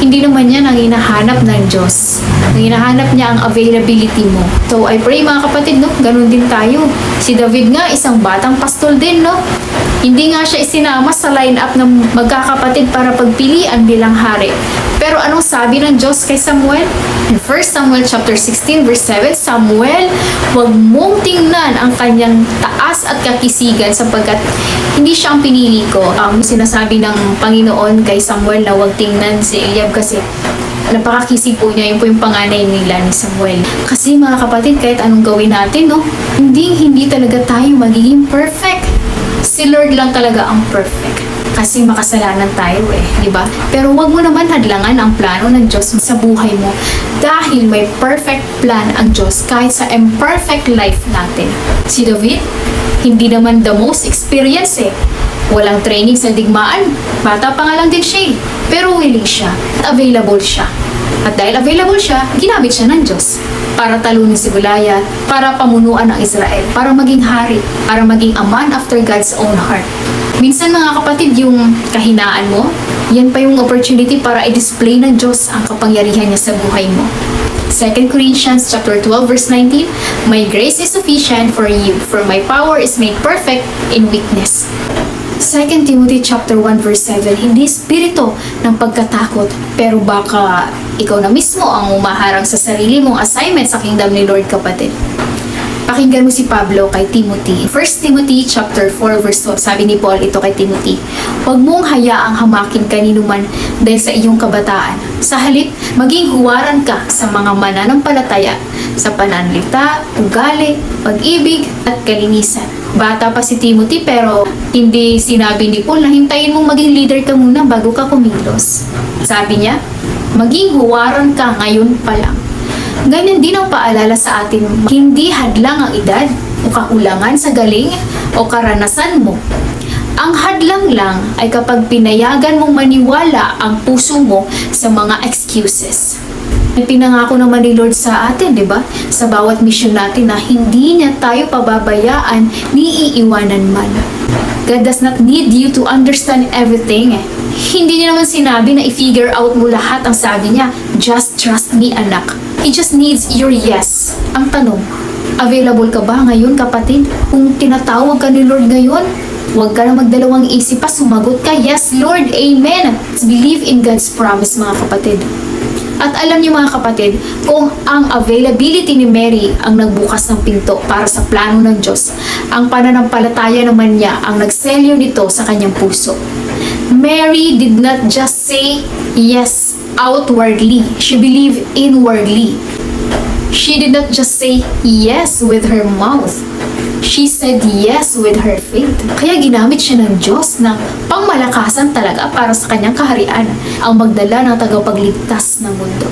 hindi naman yan ang hinahanap ng Diyos. Ang hinahanap niya ang availability mo. So, I pray mga kapatid, no? Ganun din tayo. Si David nga, isang batang pastol din, no? Hindi nga siya isinama sa lineup ng magkakapatid para pagpilian bilang hari. Pero anong sabi ng Diyos kay Samuel? In 1 Samuel chapter 16 verse 7, Samuel, huwag mong tingnan ang kanyang taas at kakisigan sapagkat hindi siya ang pinili ko. Sinasabi ng Panginoon kay Samuel na huwag tingnan si Eliab kasi napakakisig po niya, yun po yung panganay nila ni Samuel. Kasi mga kapatid, kahit anong gawin natin, no, hindi talaga tayo magiging perfect. Si Lord lang talaga ang perfect. Kasi makasalanan tayo di ba? Pero wag mo naman hadlangan ang plano ng Diyos sa buhay mo dahil may perfect plan ang Diyos kahit sa imperfect life natin. Si David, hindi naman the most experienced Walang training sa digmaan. Bata pa nga lang din siya Pero willing siya at available siya. At dahil available siya, ginamit siya ng Diyos para talunin si Goliath, para pamunuan ang Israel, para maging hari, para maging a man after God's own heart. Minsan mga kapatid, yung kahinaan mo, yan pa yung opportunity para i-display ng Diyos ang kapangyarihan niya sa buhay mo. 2 Corinthians chapter 12 verse 19, My grace is sufficient for you, for my power is made perfect in weakness. 2 Timothy chapter 1 verse 7, hindi spirito ng pagkatakot, pero baka ikaw na mismo ang umaharang sa sarili mong assignment sa kingdom ni Lord, kapatid. Pakinggan mo si Pablo kay Timothy. 1 Timothy chapter 4 verse 12, sabi ni Paul ito kay Timothy, huwag mong hayaang hamakin kanino man dahil sa iyong kabataan. Sa halip, maging huwaran ka sa mga mananampalataya, sa pananalita, ugali, pag-ibig, at kalinisan. Bata pa si Timothy pero hindi sinabi ni Paul na hintayin mong maging leader ka muna bago ka kumilos. Sabi niya, maging huwaran ka ngayon pa lang. Ganyan din ang paalala sa atin, hindi hadlang ang edad o kakulangan sa galing o karanasan mo. Ang hadlang lang ay kapag pinayagan mong maniwala ang puso mo sa mga excuses. Pinangako naman ni Lord sa atin, di ba? Sa bawat mission natin na hindi niya tayo pababayaan ni iiwanan man. God does not need you to understand everything. Hindi niya naman sinabi na i-figure out mo lahat. Ang sabi niya, just trust me, anak. He just needs your yes. Ang tanong, available ka ba ngayon, kapatid? Kung tinatawag ka ni Lord ngayon, huwag ka na magdalawang isip pa, sumagot ka, yes Lord, amen. Believe in God's promise, mga kapatid. At alam niyo mga kapatid, kung ang availability ni Mary ang nagbukas ng pinto para sa plano ng Diyos, ang pananampalataya naman niya ang nagselyo nito sa kanyang puso. Mary did not just say yes outwardly, she believed inwardly. She did not just say yes with her mouth. She said yes with her faith. Kaya ginamit siya ng Diyos ng pangmalakasan talaga para sa kanyang kaharian, ang magdala ng tagapagligtas ng mundo.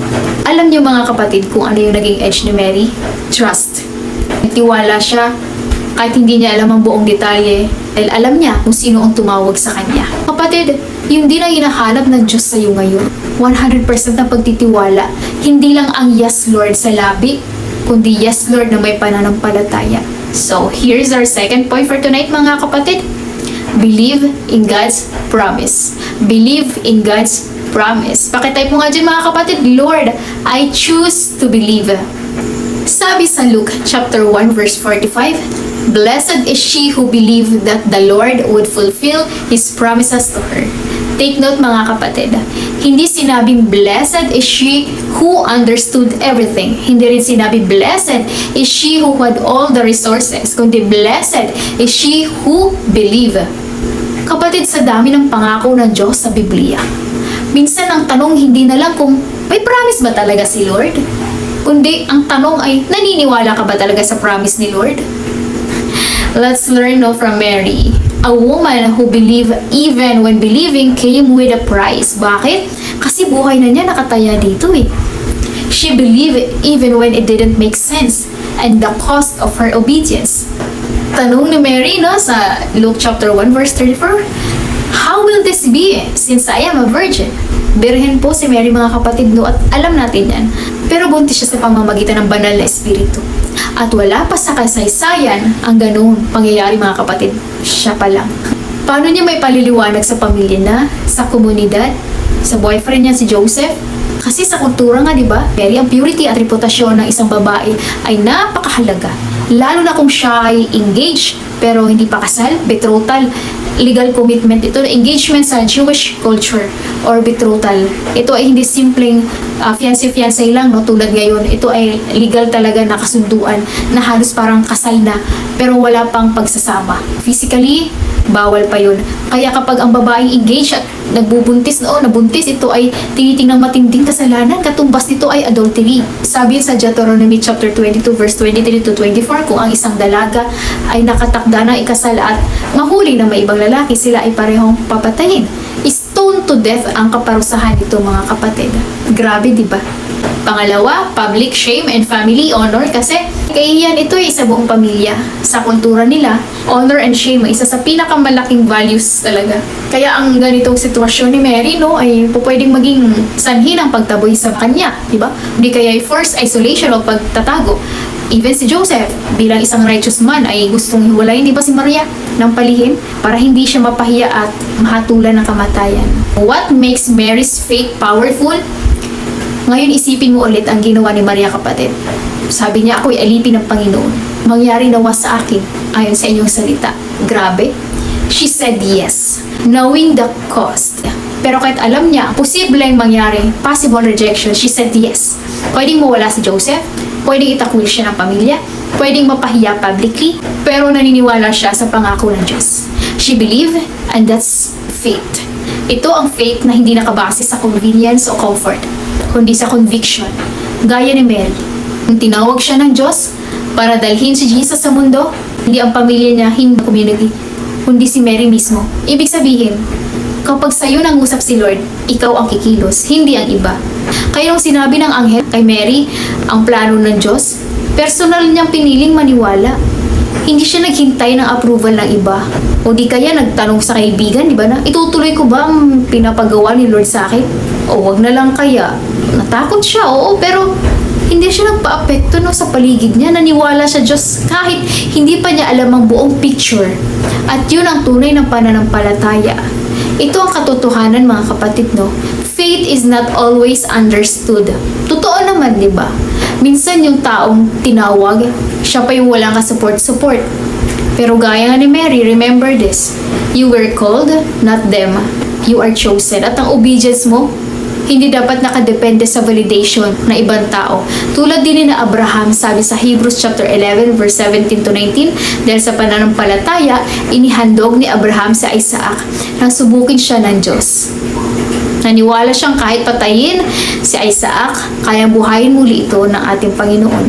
Alam niyo mga kapatid kung ano yung naging edge ni Mary? Trust. Nagtiwala siya kahit hindi niya alam ang buong detalye dahil alam niya kung sino ang tumawag sa kanya. Kapatid, yung din ang hinahanap ng Diyos sa iyo ngayon. 100% na pagtitiwala. Hindi lang ang yes Lord sa labi, kundi yes Lord na may pananampalataya. So, here's our second point for tonight mga kapatid. Believe in God's promise. Believe in God's promise. Pakitype mo nga dyan mga kapatid, Lord, I choose to believe. Sabi sa Luke chapter 1 verse 45, Blessed is she who believed that the Lord would fulfill His promises to her. Take note mga kapatid, hindi sinabing blessed is she who understood everything. Hindi rin sinabi blessed is she who had all the resources, kundi blessed is she who believed. Kapatid, sa dami ng pangako ng Diyos sa Biblia, minsan ang tanong hindi na lang kung may promise ba talaga si Lord, kundi ang tanong ay naniniwala ka ba talaga sa promise ni Lord? Let's learn from Mary. A woman who believed even when believing came with a price. Bakit? Kasi buhay na niya nakataya dito She believed even when it didn't make sense and the cost of her obedience. Tanong ni Mary sa Luke chapter 1 verse 34, How will this be since I am a virgin? Birhen po si Mary mga kapatid at alam natin yan. Pero buntis siya sa pamamagitan ng banal na espiritu. At wala pa sa kasaysayan ang ganung pangyayari mga kapatid. Siya pa lang. Paano niya may paliliwanag sa pamilya na, sa komunidad, sa boyfriend niya si Joseph? Kasi sa kultura nga, di ba? Very ang purity at reputasyon ng isang babae ay napakahalaga. Lalo na kung siya ay engaged pero hindi pa kasal, betrothal. legal commitment. Ito na engagement sa Jewish culture or betrothal. Ito ay hindi simpleng fiancé-fiancé lang, no, tulad ngayon. Ito ay legal talaga na kasunduan na halos parang kasal na pero wala pang pagsasama. Physically, bawal pa yun. Kaya kapag ang babaeng engaged at nabuntis, ito ay tinitingnan matinding kasalanan. Katumbas nito ay adultery. Sabi sa Deuteronomy chapter 22 verse 23 to 24, kung ang isang dalaga ay nakatakda na ikasal at mahuli ng may ibang lalaki, sila ay parehong papatayin. Stone to death ang kaparusahan nito, mga kapatid. Grabe, di ba? Pangalawa, public shame and family honor, kasi kaiyan ito ay sa buong pamilya. Sa kultura nila, honor and shame ay isa sa pinakamalaking values talaga. Kaya ang ganitong sitwasyon ni Mary, no, ay pwedeng maging sanhi ng pagtaboy sa kanya, di ba? Hindi kaya ay forced isolation o pagtatago. Even si Joseph, bilang isang righteous man, ay gustong hiwalayin, di ba, si Maria ng palihim para hindi siya mapahiya at mahatulan ng kamatayan. What makes Mary's faith powerful? Ngayon isipin mo ulit ang ginawa ni Maria, kapatid. Sabi niya, ako'y alipin ng Panginoon. Mangyari nawa sa akin ayon sa inyong salita. Grabe. She said yes, knowing the cost. Pero kahit alam niya, posibleng mangyari, possible rejection, she said yes. Pwedeng mawala si Joseph, pwedeng itakwil siya ng pamilya, pwedeng mapahiya publicly, pero naniniwala siya sa pangako ng Diyos. She believed, and that's faith. Ito ang faith na hindi nakabase sa convenience o comfort, kundi sa conviction. Gaya ni Mary, nung tinawag siya ng Diyos para dalhin si Jesus sa mundo, hindi ang pamilya niya, hindi community, kundi si Mary mismo. Ibig sabihin, kapag sa'yo nangusap si Lord, ikaw ang kikilos, hindi ang iba. Kaya nung sinabi ng anghel kay Mary ang plano ng Diyos, personal niyang piniling maniwala. Hindi siya naghintay ng approval ng iba. O di kaya nagtanong sa kaibigan, di ba, na itutuloy ko ba ang pinapagawa ni Lord sa akin? O wag na lang kaya. Natakot siya, oo, pero hindi siya nagpa-apekto, no, sa paligid niya. Naniwala sa Diyos kahit hindi pa niya alam ang buong picture. At yun ang tunay ng pananampalataya. Ito ang katotohanan, mga kapatid, no? Faith is not always understood. Totoo naman, di ba? Minsan yung taong tinawag, siya pa yung walang ka-support. Pero gaya nga ni Mary, remember this. You were called, not them. You are chosen. At ang obedience mo, hindi dapat nakadepende sa validation na ibang tao. Tulad din ni na Abraham, sabi sa Hebrews chapter 11 verse 17 to 19, dahil sa pananampalataya, inihandog ni Abraham sa Isaac nang subukin siya ng Diyos. Naniwala siyang kahit patayin si Isaac, kayang buhayin muli ito ng ating Panginoon.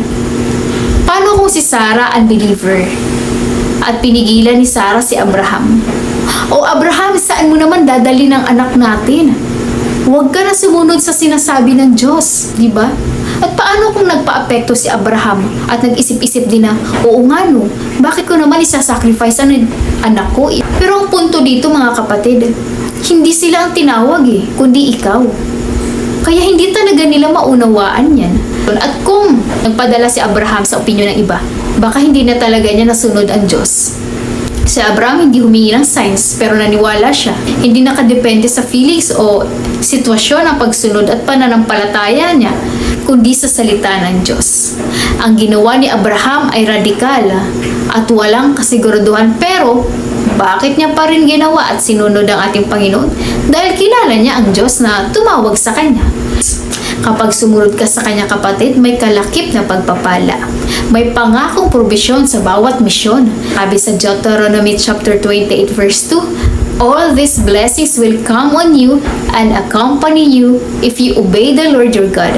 Paano kung si Sarah unbeliever at pinigilan ni Sarah si Abraham? O Abraham, saan mo naman dadali ng anak natin? Huwag ka na sumunod sa sinasabi ng Diyos, di ba? At paano kung nagpa-apekto si Abraham at nag-isip-isip din na, oo nga no, bakit ko naman isasacrifice ang anak ko? Pero ang punto dito, mga kapatid, hindi sila ang tinawag kundi ikaw. Kaya hindi talaga nila maunawaan yan. At kung nagpadala si Abraham sa opinyon ng iba, baka hindi na talaga niya nasunod ang Diyos. Si Abraham hindi humingi ng signs, pero naniwala siya. Hindi nakadepende sa feelings o sitwasyon ang pagsunod at pananampalataya niya, kundi sa salita ng Diyos. Ang ginawa ni Abraham ay radikal at walang kasiguraduhan, pero bakit niya pa rin ginawa at sinunod ang ating Panginoon? Dahil kilala niya ang Diyos na tumawag sa kanya. Kapag sumunod ka sa kanya, kapatid, may kalakip na pagpapala. May pangakong probisyon sa bawat misyon. Sabi sa Deuteronomy chapter 28 verse 2, all these blessings will come on you and accompany you if you obey the Lord your God.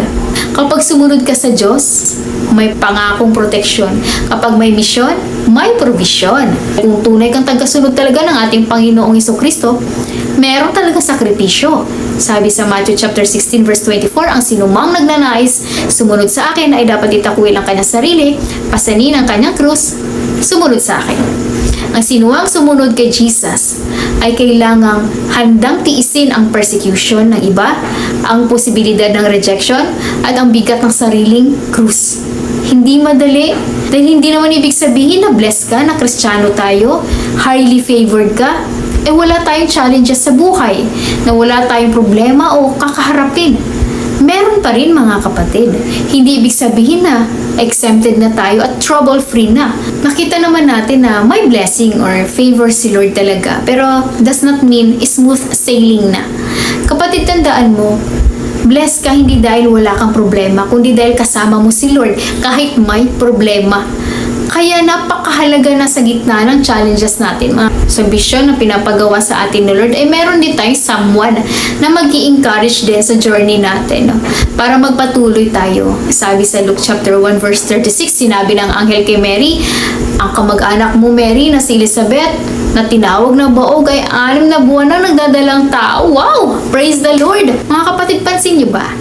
Kapag sumunod ka sa Diyos, may pangakong proteksyon. Kapag may misyon, may provision. Kung tunay kang tagasunod talaga ng ating Panginoong Hesukristo, meron talagang sakripisyo. Sabi sa Matthew chapter 16 verse 24, ang sinumang nagnanais sumunod sa akin ay dapat itakwil ang kanyang sarili, pasanin ang kanyang krus, sumunod sa akin. Ang sinuwang sumunod kay Jesus ay kailangang handang tiisin ang persecution ng iba, ang posibilidad ng rejection, at ang bigat ng sariling krus. Hindi madali, dahil hindi naman ibig sabihin na blessed ka, na Kristiyano tayo, highly favored ka, wala tayong challenges sa buhay, na wala tayong problema o kakaharapin. meron pa rin mga kapatid. Hindi ibig sabihin na exempted na tayo at trouble-free na. Nakita naman natin na may blessing or favor si Lord talaga. Pero does not mean smooth sailing na. Kapatid, tandaan mo, blessed ka hindi dahil wala kang problema, kundi dahil kasama mo si Lord kahit may problema. Kaya napakahalaga na sa gitna ng challenges natin, sa vision na pinapagawa sa atin ni Lord, ay meron din tayong someone na mag-i-encourage din sa journey natin, no? Para magpatuloy tayo. Sabi sa Luke chapter 1 verse 36, sinabi ng anghel kay Mary, ang kamag-anak mo Mary na si Elizabeth, na tinawag na baog ay 6 na buwan na nagdadalang tao. Wow! Praise the Lord! Mga kapatid, pansin niyo ba?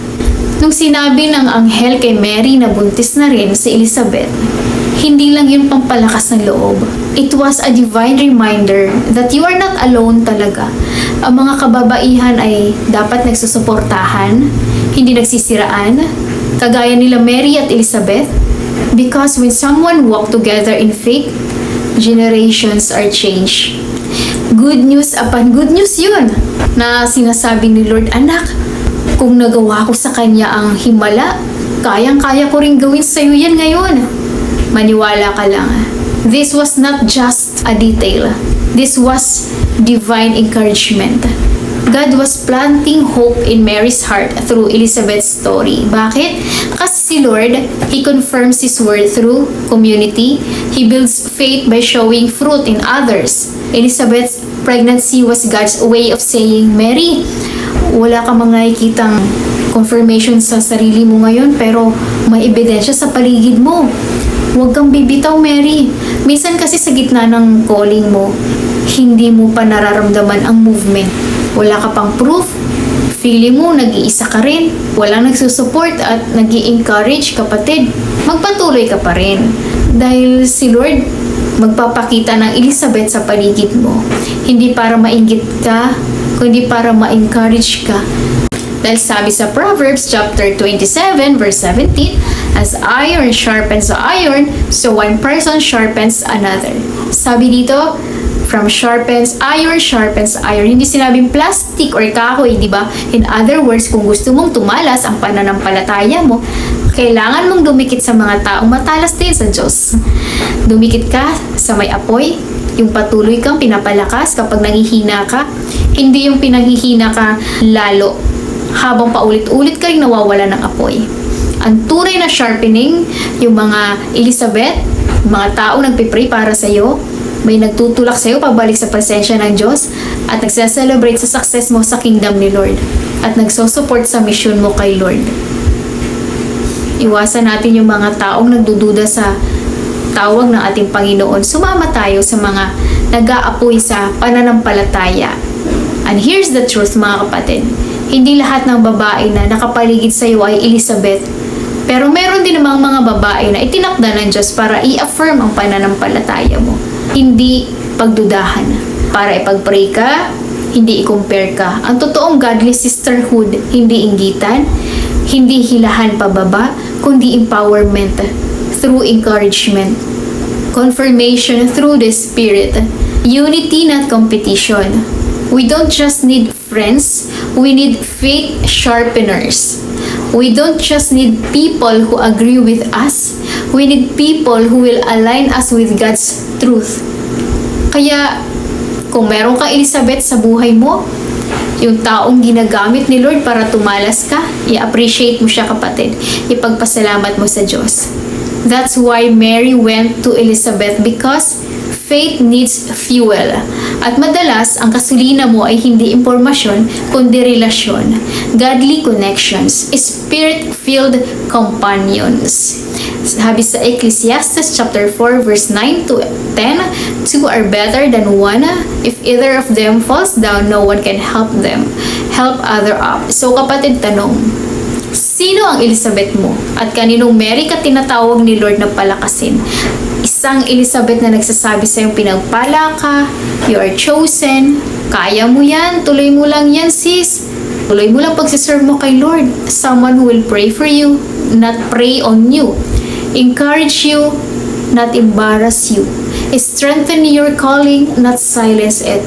Nung sinabi ng anghel kay Mary na buntis na rin si Elizabeth, hindi lang yun pampalakas ng loob. It was a divine reminder that you are not alone talaga. Ang mga kababaihan ay dapat nagsusuportahan, hindi nagsisiraan, kagaya nila Mary at Elizabeth. Because when someone walk together in faith, generations are changed. Good news upon good news yun, na sinasabi ni Lord, anak, kung nagawa ko sa kanya ang himala, kayang-kaya ko rin gawin sa iyo yan ngayon. Maniwala ka lang. This was not just a detail. This was divine encouragement. God was planting hope in Mary's heart through Elizabeth's story. Bakit? Kasi si Lord, He confirms His word through community. He builds faith by showing fruit in others. Elizabeth's pregnancy was God's way of saying, Mary, wala ka mga nakikitang confirmation sa sarili mo ngayon, pero may ebidensya sa paligid mo. Huwag kang bibitaw, Mary. Minsan kasi sa gitna ng calling mo, hindi mo pa nararamdaman ang movement. Wala ka pang proof. Feeling mo, nag-iisa ka rin. Walang nagsusupport at nag-i-encourage, kapatid. Magpatuloy ka pa rin. Dahil si Lord, magpapakita ng Elizabeth sa paligid mo. Hindi para mainggit ka, kundi para ma-encourage ka. Dahil sabi sa Proverbs chapter 27 verse 17, as iron sharpens iron, so one person sharpens another. Sabi dito, from sharpens iron. Hindi sinabing plastic or kahoy, di ba? In other words, kung gusto mong tumalas ang pananampalataya mo, kailangan mong dumikit sa mga taong matalas din sa Diyos. Dumikit ka sa may apoy, yung patuloy kang pinapalakas kapag nanghihina ka, hindi yung pinanghihina ka lalo habang paulit-ulit ka rin nawawala ng apoy. Ang tunay na sharpening, yung mga Elizabeth, mga taong nagpipray para sa iyo, may nagtutulak sa iyo pabalik sa presensya ng Diyos, at nagse-celebrate sa success mo sa kingdom ni Lord, at nagsosupport sa mission mo kay Lord. Iwasan natin yung mga taong nagdududa sa tawag ng ating Panginoon. Sumama tayo sa mga nag-aapoy sa pananampalataya. And here's the truth, mga kapatid. Hindi lahat ng babae na nakapaligid sa iyo ay Elizabeth. Pero meron din namang mga babae na itinakda ng Diyos para i-affirm ang pananampalataya mo. Hindi pagdudahan. Para ipag-pray ka, hindi i-compare ka. Ang totoong godly sisterhood, hindi inggitan, hindi hilahan pababa, kundi empowerment through encouragement. Confirmation through the Spirit. Unity, not competition. We don't just need friends, we need faith sharpeners. We don't just need people who agree with us, we need people who will align us with God's truth. Kaya, kung meron ka Elizabeth sa buhay mo, yung taong ginagamit ni Lord para tumalas ka, i-appreciate mo siya, kapatid. Ipagpasalamat mo sa Diyos. That's why Mary went to Elizabeth, because faith needs fuel. At madalas, ang gasolina mo ay hindi impormasyon, kundi relasyon, godly connections, spirit-filled companions. Sabi sa Ecclesiastes chapter 4 verse 9 to 10, two are better than one. If either of them falls down, no one can help them. Help other up. So kapatid, tanong, sino ang Elizabeth mo? At kaninong Mary ka tinatawag ni Lord na palakasin? Isang Elizabeth na nagsasabi sa iyong pinagpala ka, you are chosen, kaya mo yan, tuloy mo lang yan sis. Tuloy mo lang pagsiserve mo kay Lord. Someone who will pray for you, not pray on you. Encourage you, not embarrass you. Strengthen your calling, not silence it.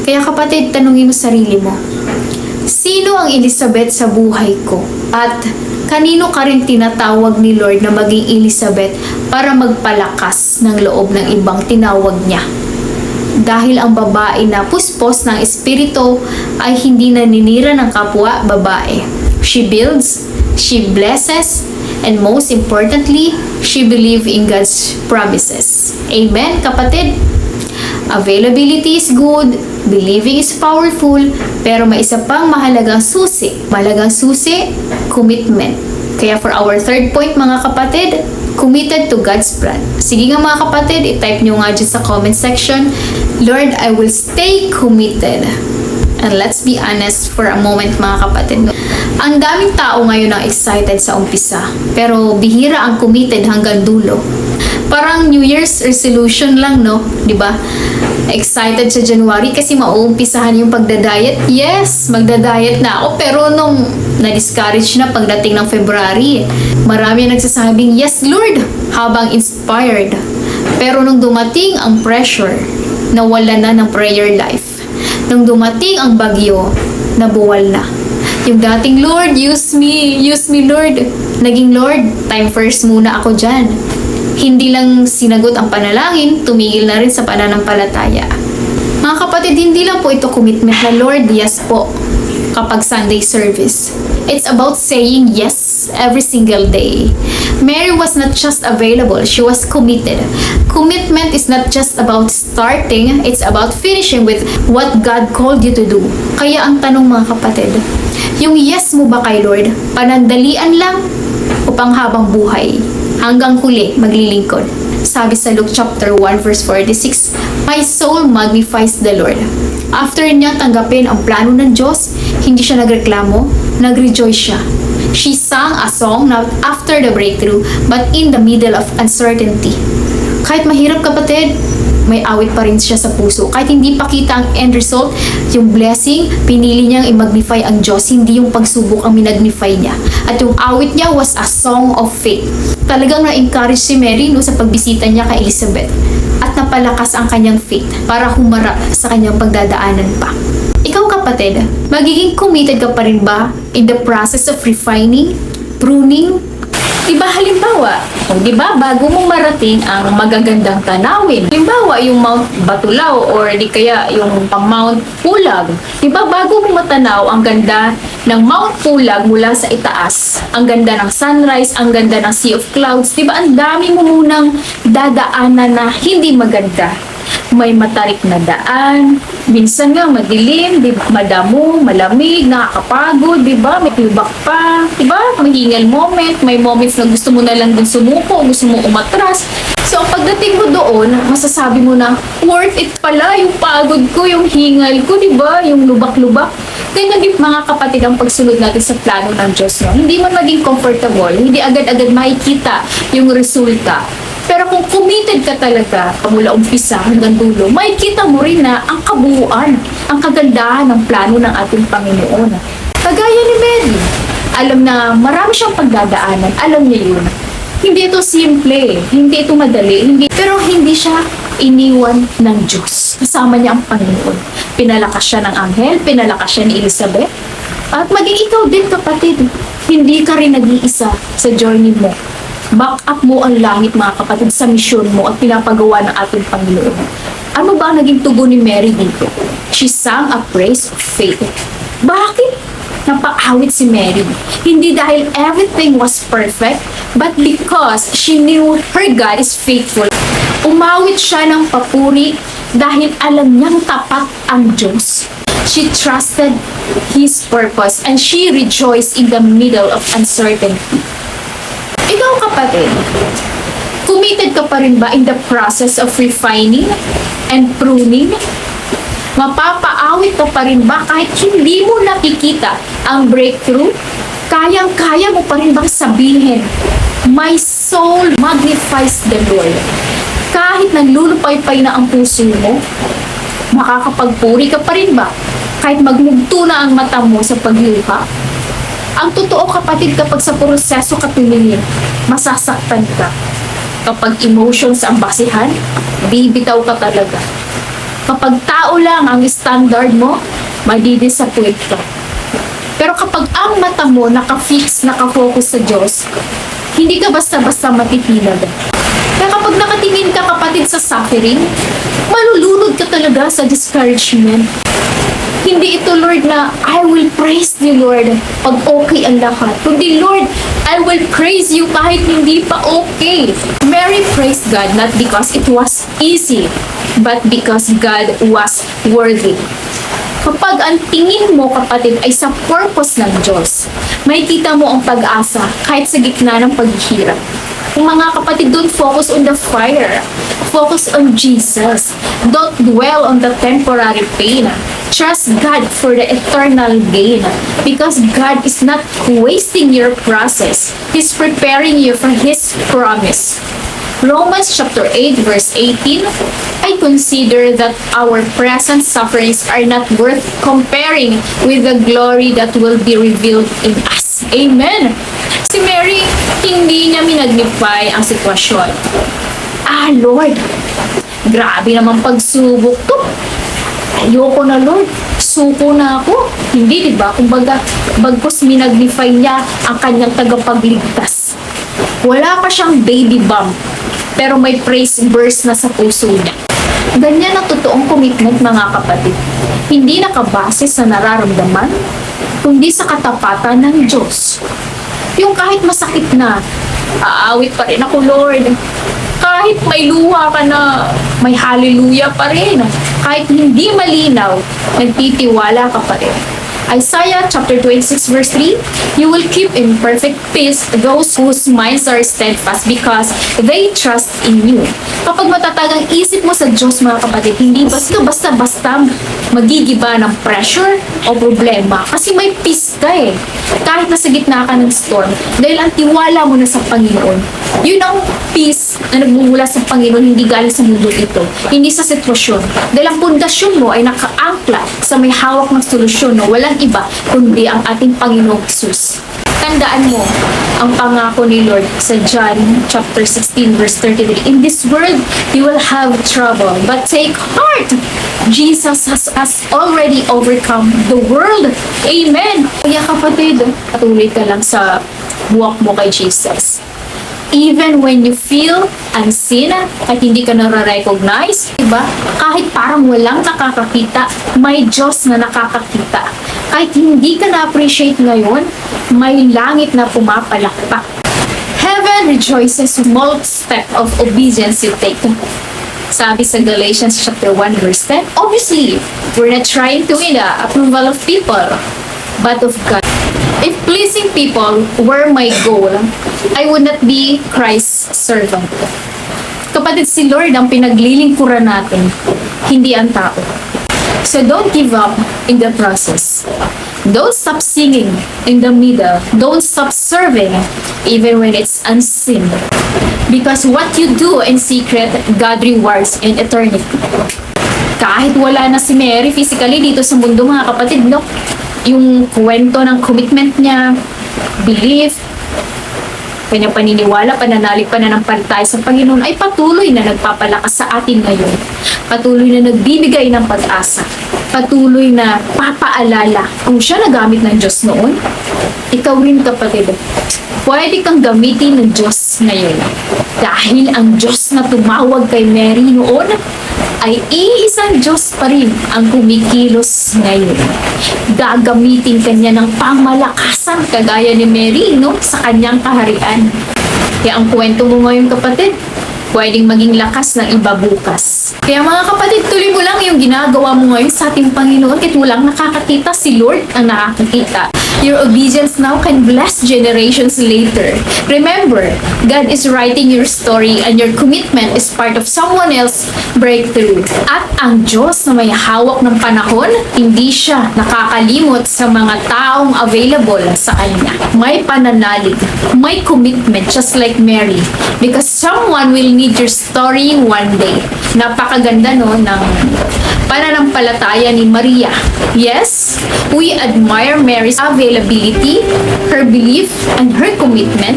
Kaya kapatid, tanungin mo sarili mo, Sino ang Elizabeth sa buhay ko? At kanino ka rin tinatawag ni Lord na maging Elizabeth para magpalakas ng loob ng ibang tinawag niya? Dahil ang babae na puspos ng espiritu ay hindi naninira ng kapwa babae. She builds, she blesses, and most importantly, she believes in God's promises. Amen, kapatid? Availability is good, believing is powerful, pero may isa pang mahalagang susi. Mahalagang susi, commitment. Kaya for our third point mga kapatid, committed to God's plan. Sige nga mga kapatid, i-type nyo nga dyan sa comment section, Lord, I will stay committed. And let's be honest for a moment mga kapatid. Ang daming tao ngayon ang excited sa umpisa, pero bihira ang committed hanggang dulo. Parang New Year's resolution lang, no? 'Di ba? Excited sa January kasi mauumpisahan yung pagda-diet. Yes, magda-diet na ako, pero nung na-discourage na pagdating ng February, marami ang nagsasabing, "Yes, Lord," habang inspired. Pero nung dumating ang pressure, nawala na ng prayer life. Nung dumating ang bagyo, nabuwal na. Yung dating, Lord, use me Lord. Naging Lord, time first muna ako dyan. Hindi lang sinagot ang panalangin, tumigil na rin sa pananampalataya. Mga kapatid, hindi lang po ito commitment na Lord, yes po, kapag Sunday service. It's about saying yes every single day. Mary was not just available, she was committed. Commitment is not just about starting, it's about finishing with what God called you to do. Kaya ang tanong mga kapatid, yung yes mo ba kay Lord, panandalian lang o panghabang buhay? Hanggang huli, maglilingkod. Sabi sa Luke chapter 1 verse 46, "My soul magnifies the Lord." After niya tanggapin ang plano ng Diyos, hindi siya nagreklamo, nag-rejoice siya. She sang a song not after the breakthrough, but in the middle of uncertainty. Kahit mahirap kapatid, may awit pa rin siya sa puso. Kahit hindi pa kita ang end result, yung blessing, pinili niyang i-magnify ang Diyos, hindi yung pagsubok ang minagnify niya. At yung awit niya was a song of faith. Talagang na-encourage si Mary no, sa pagbisita niya kay Elizabeth. At napalakas ang kanyang faith para humarap sa kanyang pagdadaanan pa. Ikaw kapatid, magiging committed ka pa rin ba in the process of refining, pruning? Diba halimbawa, diba bago mo marating ang magagandang tanawin, halimbawa yung Mount Batulao or di kaya yung Mount Pulag, diba bago mo matanaw ang ganda ng Mount Pulag mula sa itaas, ang ganda ng sunrise, ang ganda ng Sea of Clouds, diba ang dami mo munang dadaanan na hindi maganda. May matarik na daan, minsan nga madilim, di ba? Madamo, malamig, nakakapagod, di ba? May tibak pa, di ba? May hingal moment, may moments na gusto mo na lang din sumuko, gusto mo umatras. So, pagdating mo doon, masasabi mo na, worth it pala yung pagod ko, yung hingal ko, di ba? Yung lubak-lubak. Ganyan din mga kapatid ang pagsunod natin sa plano ng Diyos. No? Hindi man maging comfortable, hindi agad-agad makikita yung resulta. Pero kung committed ka talaga, mula umpisa hanggang dulo, makikita mo rin na ang kabuuan, ang kagandahan ng plano ng ating Panginoon. Kagaya ni Mary, alam na marami siyang pagdadaanan, alam niya yun. Hindi ito simple, hindi ito madali, pero hindi siya iniwan ng Diyos. Kasama niya ang Panginoon. Pinalakas siya ng anghel, pinalakas siya ni Elizabeth. At maging ikaw din kapatid, hindi ka rin nag-iisa sa journey mo. Back up mo ang langit mga kapatid sa misyon mo at pinapagawa ng ating Panginoon. Ano ba ang naging tugon ni Mary dito? She sang a praise of faith. Bakit napakawit si Mary? Hindi dahil everything was perfect, but because she knew her God is faithful. Umawit siya ng papuri dahil alam niyang tapat ang Diyos. She trusted His purpose and she rejoiced in the middle of uncertainty. Ikaw kapatid, committed ka pa rin ba in the process of refining and pruning? Mapapaawit ka pa rin ba kahit hindi mo nakikita ang breakthrough? Kayang-kaya mo pa rin bang sabihin, "My soul magnifies the Lord." Kahit naglulupay-pay na ang puso mo, makakapagpuri ka pa rin ba? Kahit magmugto na ang mata mo sa pagluha? Ang totoo kapatid, kapag sa proseso ka tumingin, masasaktan ka. Kapag emotions ang basihan, bibitaw ka talaga. Kapag tao lang ang standard mo, madidisappoint ka. ang mata mo naka-fix, naka-focus sa Diyos, hindi ka basta-basta matitinag. Kaya kapag nakatingin ka, kapatid, sa suffering, malulunod ka talaga sa discouragement. Hindi ito, Lord, na I will praise you, Lord, pag okay ang lahat. Kundi, Lord, I will praise you kahit hindi pa okay. Mary praised God not because it was easy, but because God was worthy. Kapag ang tingin mo, kapatid, ay sa purpose ng Diyos, makikita mo ang pag-asa kahit sa gitna ng paghihirap. Kung mga kapatid, don't focus on the fire. Focus on Jesus. Don't dwell on the temporary pain. Trust God for the eternal gain. Because God is not wasting your process. He's preparing you for His promise. Romans chapter 8 verse 18, I consider that our present sufferings are not worth comparing with the glory that will be revealed in us. Amen! Si Mary, hindi niya minagnify ang sitwasyon. Lord, grabe naman pagsubok to. Ayoko na, Lord. Suko na ako. Hindi, diba? Kumbaga, bagkus minagnify niya ang kanyang tagapagligtas. Wala pa siyang baby bump, pero may praise burst na sa puso niya. Ganyan ang totoong commitment, mga kapatid. Hindi nakabase sa nararamdaman, kundi sa katapatan ng Diyos. Yung kahit masakit na, aawit pa rin ako, Lord. Kahit may luha ka na, may hallelujah pa rin. Kahit hindi malinaw, nagtitiwala ka pa rin. Isaiah chapter 26 verse 3, you will keep in perfect peace those whose minds are steadfast because they trust in you. Kapag matatag ang isip mo sa Diyos, mga kapatid, hindi basta-basta magigiba ng pressure o problema. Kasi may peace ka eh. Kahit nasa gitna ka ng storm, dahil ang tiwala mo na sa Panginoon. Yun ang peace na nagmumula sa Panginoon, hindi galing sa mundo ito. Hindi sa sitwasyon. Dahil ang pundasyon mo ay nakaangkla sa may hawak ng solusyon na walang iba kundi ang ating Panginoong Jesus. Tandaan mo ang pangako ni Lord sa John chapter 16 verse 33. In this world, you will have trouble, but take heart! Jesus has already overcome the world. Amen! Kaya kapatid, patuloy ka lang sa buwak mo kay Jesus. Even when you feel unseen at hindi ka nare-recognize, diba? Kahit parang walang nakakakita, may Diyos na nakakakita. Kahit hindi ka na-appreciate ngayon, may langit na pumapalakpak. Heaven rejoices small step of obedience you take. Sabi sa Galatians chapter 1 verse 10, obviously, we're not trying to win the approval of people, but of God. If pleasing people were my goal, I would not be Christ's servant. Kapatid, si Lord ang pinaglilingkuran natin, hindi ang tao. So don't give up in the process. Don't stop singing in the middle. Don't stop serving even when it's unseen. Because what you do in secret, God rewards in eternity. Kahit wala na si Mary physically dito sa mundo, mga kapatid, no? Yung kwento ng commitment niya, belief, kanyang paniniwala, pananalig, pananampalataya sa Panginoon ay patuloy na nagpapalakas sa atin ngayon. Patuloy na nagbibigay ng pag-asa. Patuloy na papaalala kung siya nagamit ng Diyos noon, ikaw rin, kapatid. Pwede kang gamitin ng Diyos ngayon. Dahil ang Diyos na tumawag kay Mary noon ay iisang Diyos pa rin ang kumikilos ngayon. Gagamitin kanya ng pamalakasan kagaya ni Mary, no? Sa kanyang kaharian. Kaya ang kwento mo ngayon, kapatid, pwedeng maging lakas ng iba bukas. Kaya mga kapatid, tuloy mo lang yung ginagawa mo ngayon sa ating Panginoon kahit walang nakakakita, si Lord ang nakakakita. Your obedience now can bless generations later. Remember, God is writing your story and your commitment is part of someone else's breakthrough. At ang Diyos na may hawak ng panahon, hindi siya nakakalimot sa mga taong available sa Kanya. May pananalig, may commitment just like Mary. Because someone will need your story one day. Napakaganda no ng pananampalataya ni Maria. Yes, we admire Mary's availability, her belief, and her commitment.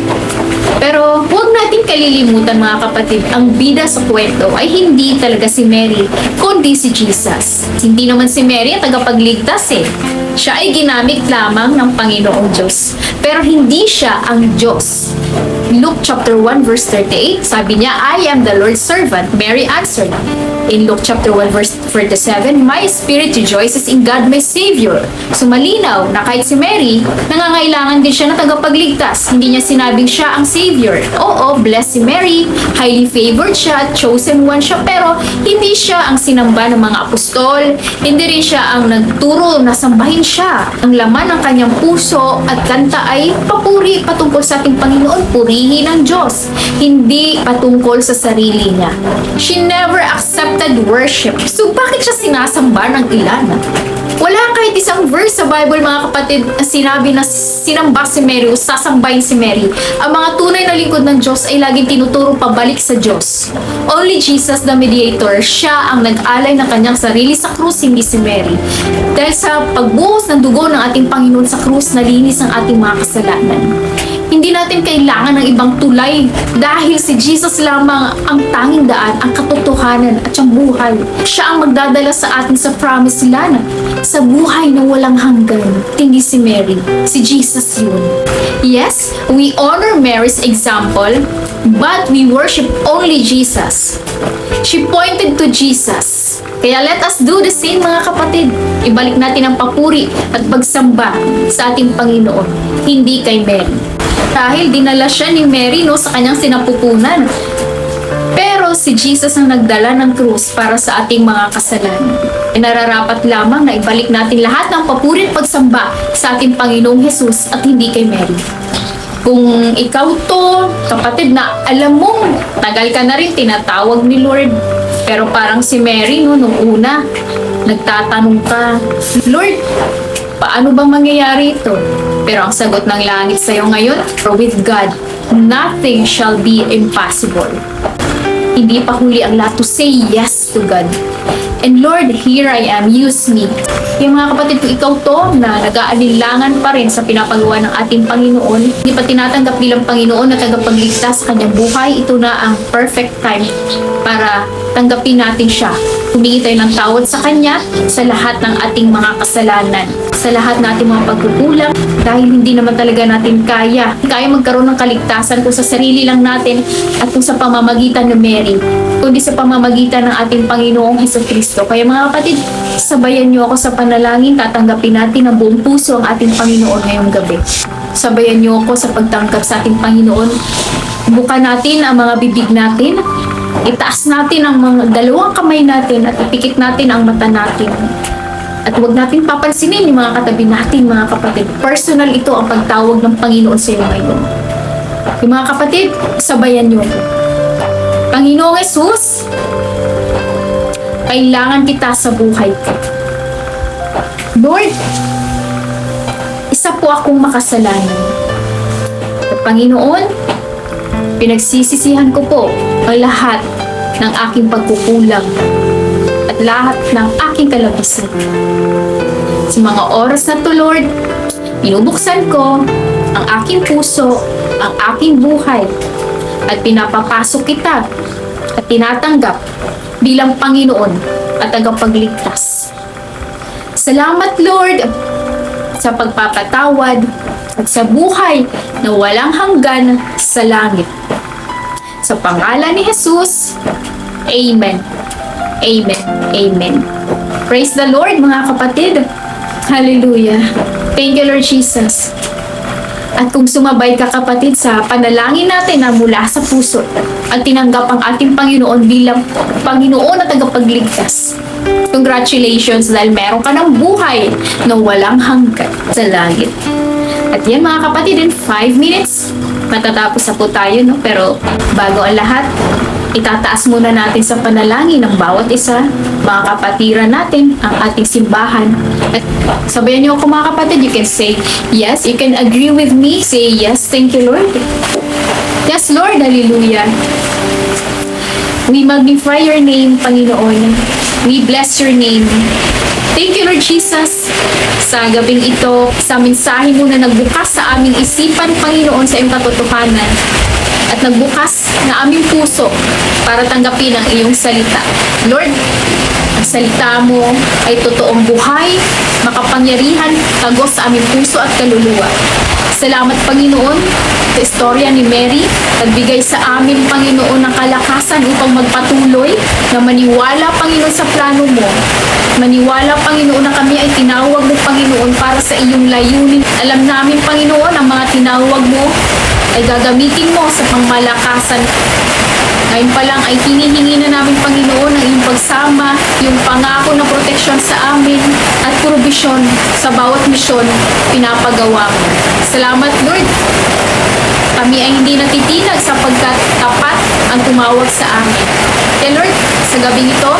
Pero huwag nating kalilimutan, mga kapatid, ang bida sa kwento ay hindi talaga si Mary, kundi si Jesus. Hindi naman si Mary ang tagapagligtas eh. Siya ay ginamit lamang ng Panginoong Diyos. Pero hindi siya ang Diyos. Luke chapter 1 verse 38, sabi niya, I am the Lord's servant. Mary answered. In Luke chapter 1 verse 37, my spirit rejoices in God my Savior. So malinaw na kahit si Mary, nangangailangan din siya ng tagapagligtas. Hindi niya sinabing siya ang Savior. Oo, blessed si Mary, highly favored siya, chosen one siya, pero hindi siya ang sinamba ng mga apostol. Hindi rin siya ang nagturo na sambahin siya. Ang laman ng kanyang puso at kanta ay papuri patungkol sa ating Panginoon, purihin ang Diyos. Hindi patungkol sa sarili niya. She never accepted worship. So bakit siya sinasamba ng ilan? Wala kahit isang verse sa Bible, mga kapatid, na sinabi na sinamba si Mary o sasambahin si Mary. Ang mga tunay na lingkod ng Diyos ay laging tinuturo pabalik sa Diyos. Only Jesus the mediator, siya ang nag-alay ng kanyang sarili sa krus, hindi si Mary. Dahil sa pagbuhos ng dugo ng ating Panginoon sa krus, nalinis ang ating mga kasalanan. Hindi natin kailangan ng ibang tulay dahil si Jesus lamang ang tanging daan, ang katotohanan at ang buhay. Siya ang magdadala sa atin sa promised land, sa buhay na walang hanggan. Hindi si Mary, si Jesus yun. Yes, we honor Mary's example, but we worship only Jesus. She pointed to Jesus. Kaya let us do the same, mga kapatid. Ibalik natin ang papuri at pagsamba sa ating Panginoon, hindi kay Mary. Dahil dinala siya ni Mary sa kanyang sinapupunan. Pero si Jesus ang nagdala ng krus para sa ating mga kasalanan. Nararapat lamang na ibalik natin lahat ng papuri at pagsamba sa ating Panginoong Jesus at hindi kay Mary. Kung ikaw to, kapatid, na alam mong tagal ka na rin tinatawag ni Lord, pero parang si Mary nung una, nagtatanong ka, Lord, paano bang mangyayari ito? Pero ang sagot ng langit sa'yo ngayon, for with God, nothing shall be impossible. Hindi pa huli ang lahat to say yes to God. And Lord, here I am, use me. Yung mga kapatid, kung ikaw to na nag-aalinlangan pa rin sa pinapagawa ng ating Panginoon, hindi pa tinatanggap bilang Panginoon na tagapagligtas sa kanyang buhay, ito na ang perfect time para tanggapin natin siya. Humingi tayo ng tawad sa Kanya sa lahat ng ating mga kasalanan, sa lahat ng ating mga pagkukulang, dahil hindi naman talaga natin kaya magkaroon ng kaligtasan kung sa sarili lang natin at kung sa pamamagitan ng Mary, kundi sa pamamagitan ng ating Panginoong Hesukristo. Kaya mga kapatid, sabayan niyo ako sa panalangin, tatanggapin natin ng buong puso ang ating Panginoon ngayong gabi. Sabayan niyo ako sa pagtanggap sa ating Panginoon. Bukan natin ang mga bibig natin, itaas natin ang mga dalawang kamay natin at ipikit natin ang mata natin. At huwag natin papansinin yung mga katabi natin, mga kapatid. Personal ito ang pagtawag ng Panginoon sa iyo ngayon. Yung mga kapatid, sabayan niyo. Panginoong Jesus, kailangan kita sa buhay ko. Lord, isa po akong makasalanan. At Panginoon, pinagsisisihan ko po ang lahat ng aking pagkukulang at lahat ng aking kalabisan. Sa mga oras na to, Lord, binubuksan ko ang aking puso, ang aking buhay, at pinapapasok kita at tinatanggap bilang Panginoon at tagapagligtas. Salamat, Lord, sa pagpapatawad at sa buhay na walang hanggan sa langit. Sa pangalan ni Jesus, Amen. Amen. Amen. Praise the Lord, mga kapatid. Hallelujah. Thank you, Lord Jesus. At kung sumabay ka, kapatid, sa panalangin natin na mula sa puso at tinanggap ang ating Panginoon bilang Panginoon at tagapagligtas, congratulations, dahil meron ka ng buhay na walang hanggan sa langit. At yan, mga kapatid, in 5 minutes, matatapos na po tayo, no? Pero bago ang lahat, itataas muna natin sa panalangin ng bawat isa, mga kapatiran natin, ang ating simbahan. At sabayan niyo ako, mga kapatid, you can say yes, you can agree with me, say yes, thank you, Lord. Yes, Lord, hallelujah. We magnify your name, Panginoon. We bless your name. Thank you, Lord Jesus, sa gabing ito, sa mensahe mo na nagbukas sa aming isipan, Panginoon, sa iyong katotohanan, at nagbukas na aming puso para tanggapin ang iyong salita. Lord, ang salita mo ay totoong buhay, makapangyarihan, tagos sa aming puso at kaluluwa. Salamat, Panginoon, sa istorya ni Mary, nagbigay sa amin, Panginoon, ng kalakasan upang magpatuloy na maniwala, Panginoon, sa plano mo. Maniwala, Panginoon, na kami ay tinawag mo, Panginoon, para sa iyong layunin. Alam namin, Panginoon, ang mga tinawag mo ay gagamitin mo sa pangmalakasan. Ngayon pa lang ay hinihingi na namin, Panginoon, ang iyong pagsama, yung pangako na proteksyon sa amin at provision sa bawat misyon pinapagawa mo. Salamat, Lord. Kami ay hindi natitinag sapagkat tapat ang tumawag sa amin. Kaya Lord, sa gabing ito,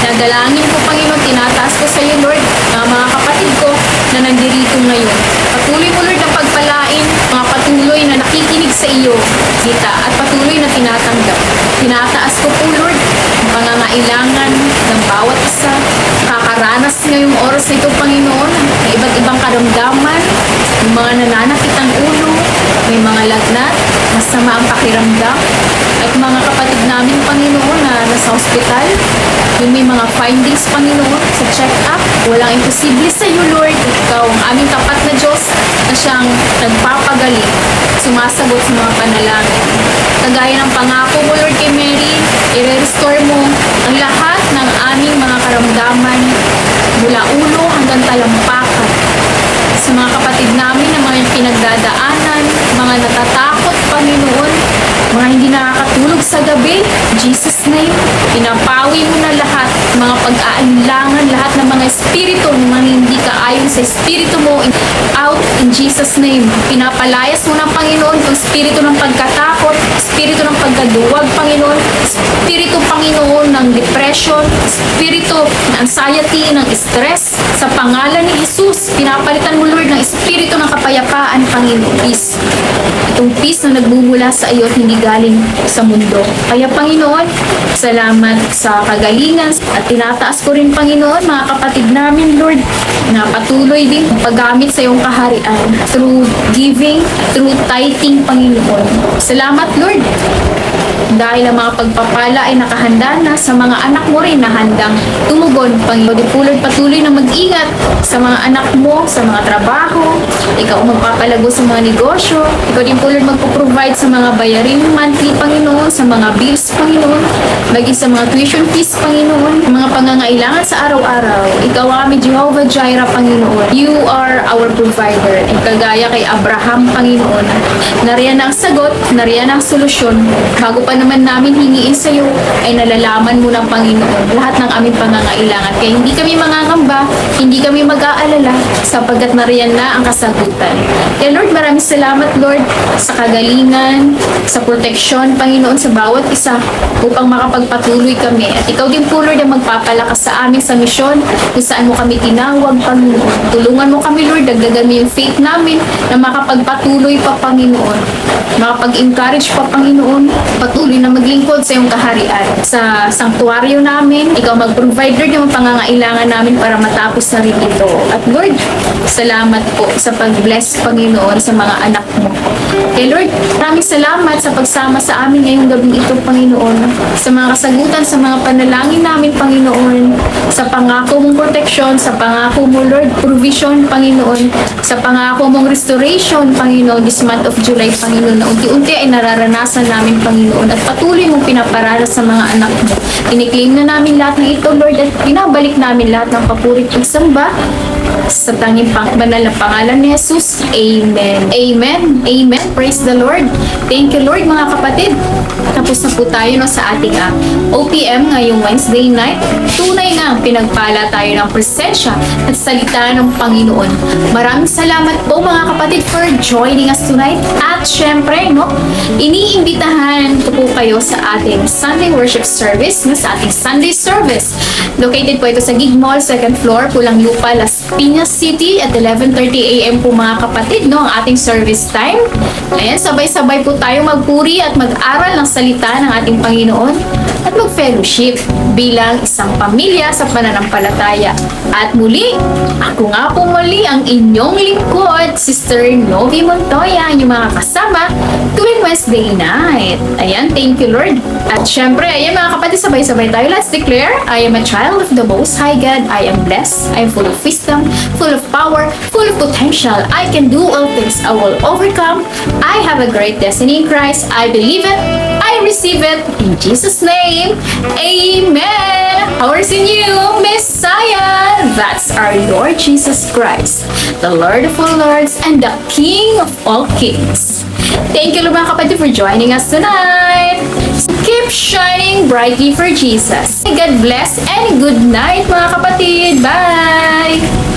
nadalangin ko, Panginoon, tinataas ko sa iyo, Lord, ang mga kapatid ko na nandirito ngayon. Patuloy mo, Lord, ang pagpalain, mga patuloy na nakikinig sa iyo, Gita, at patuloy na tinatanggap. Tinataas ko po, Lord, ang pangangailangan ng bawat isa. Kakaranas ngayong oras na ito, Panginoon, na iba't ibang karamdaman, yung mga nananakit ang ulo, may mga lagnat, masama ang pakiramdam, at mga kapatid namin, Panginoon, na nasa hospital, yung may mga findings, Panginoon, sa check-up, walang imposible sa iyo, Lord. Ikaw ang aming tapat na Diyos na siyang nagpapagaling, sumasagot sa mga panalangin. Kagaya ng pangako mo, Lord, kay Mary, i-restore mo ang lahat ng aming mga karamdaman mula ulo hanggang talampakan. Sa mga kapatid namin na mga pinagdadaanan, mga natatakot, Panginoon, mga hindi nakakatulog sa gabi, Jesus name, pinapawi mo na lahat, mga pag-aalinlangan, lahat ng mga espiritu, mga hindi kaayon sa espiritu mo, out in Jesus name. Pinapalayas mo ng Panginoon kung espiritu ng pagkatakot, espiritu ng pagkaduwag, Panginoon, espiritu, Panginoon, ng depression, espiritu ng anxiety, ng stress. Sa pangalan ni Jesus, pinapalitan mo, Lord, ng espiritu ng kapayapaan, Panginoon, peace. Itong peace na nagmumula sa iyo at hindi galing sa mundo. Kaya, Panginoon, salamat sa kagalingan at tinataas ko rin, Panginoon, mga kapatid namin, Lord, na patuloy din paggamit sa iyong kaharian through giving, through tithing, Panginoon. Salamat, Lord, dahil ang mga pagpapala ay nakahanda na sa mga anak mo rin na handang tumugon, Panginoon. Lord, patuloy na mag-ingat sa mga anak mo, sa mga trabaho. Ikaw magpapalago sa mga negosyo. Ikaw din po, Lord, magpo-provide sa mga bayarin monthly, Panginoon, sa mga bills, Panginoon, maging sa mga tuition fees, Panginoon, mga pangangailangan sa araw-araw. Ikaw kami, Jehovah Jireh, Panginoon. You are our provider. At kagaya kay Abraham, Panginoon, nariyan ang sagot, nariyan ang solusyon. Bago pa naman namin hingiin sa iyo, ay nalalaman mo ng Panginoon lahat ng aming pangangailangan. Kaya hindi kami mangangamba, hindi kami mag-aalala, sapagkat nariyan na ang kasagutan. Kaya Lord, maraming salamat, Lord, sa kagalingan, sa proteksyon, Panginoon, sa bawat isa upang makapagpatuloy kami. At ikaw din po, Lord, ang magpapalakas sa amin sa misyon kung saan mo kami tinawag, Panginoon. Tulungan mo kami, Lord, dagdagan mo yung faith namin na makapagpatuloy pa, Panginoon. Makapag-encourage pa, Panginoon, patuloy na maglingkod sa iyong kaharian. Sa sanktuaryo namin, ikaw mag-provide, Lord, yung pangangailangan namin para matapos na rin ito. At Lord, salamat po sa pag-bless, Panginoon, sa mga anak mo. Kay Lord, maraming salamat sa pagsama sa amin ngayong gabing ito, Panginoon. Sa mga kasagutan, sa mga panalangin namin, Panginoon. Sa pangako mong proteksyon, sa pangako mo, Lord, provision, Panginoon. Sa pangako mong restoration, Panginoon, this month of July, Panginoon, na unti-unti ay nararanasan namin, Panginoon. At patuloy mong pinaparanas sa mga anak mo. Tiniklaim na namin lahat ng ito, Lord, at pinabalik namin lahat ng papurit at samba sa tanging banal na pangalan ni Jesus. Amen. Amen. Amen. Praise the Lord. Thank you, Lord, mga kapatid. Tapos na po tayo no, sa ating OPM ngayong Wednesday night. Tunay nga pinagpala tayo ng presensya at salita ng Panginoon. Maraming salamat po, mga kapatid, for joining us tonight. At syempre, no, iniimbitahan ko po kayo sa ating Sunday worship service, no, sa ating Sunday service. Located po ito sa Gig Mall, 2nd floor, Pulang Lupa, Las Piñas City at 11:30 AM po, mga kapatid, no, ang ating service time. Ayan, sabay-sabay po tayo magpuri at mag-aral ng salita ng ating Panginoon. at mag-fellowship bilang isang pamilya sa pananampalataya. At muli, ako nga po muli ang inyong lingkod, Sister Novi Montoya, ang inyong mga kasama tuwing Wednesday night. Ayan, thank you Lord. At syempre, ayan mga kapatid, sabay-sabay tayo. Let's declare, I am a child of the Most High God. I am blessed. I am full of wisdom, full of power, full of potential. I can do all things. I will overcome. I have a great destiny in Christ. I believe it. I receive it. In Jesus' name, Amen. Powers in you, Messiah. That's our Lord Jesus Christ, the Lord of all lords and the King of all kings. Thank you mga kapatid for joining us tonight. Keep shining brightly for Jesus. God bless and good night mga kapatid. Bye!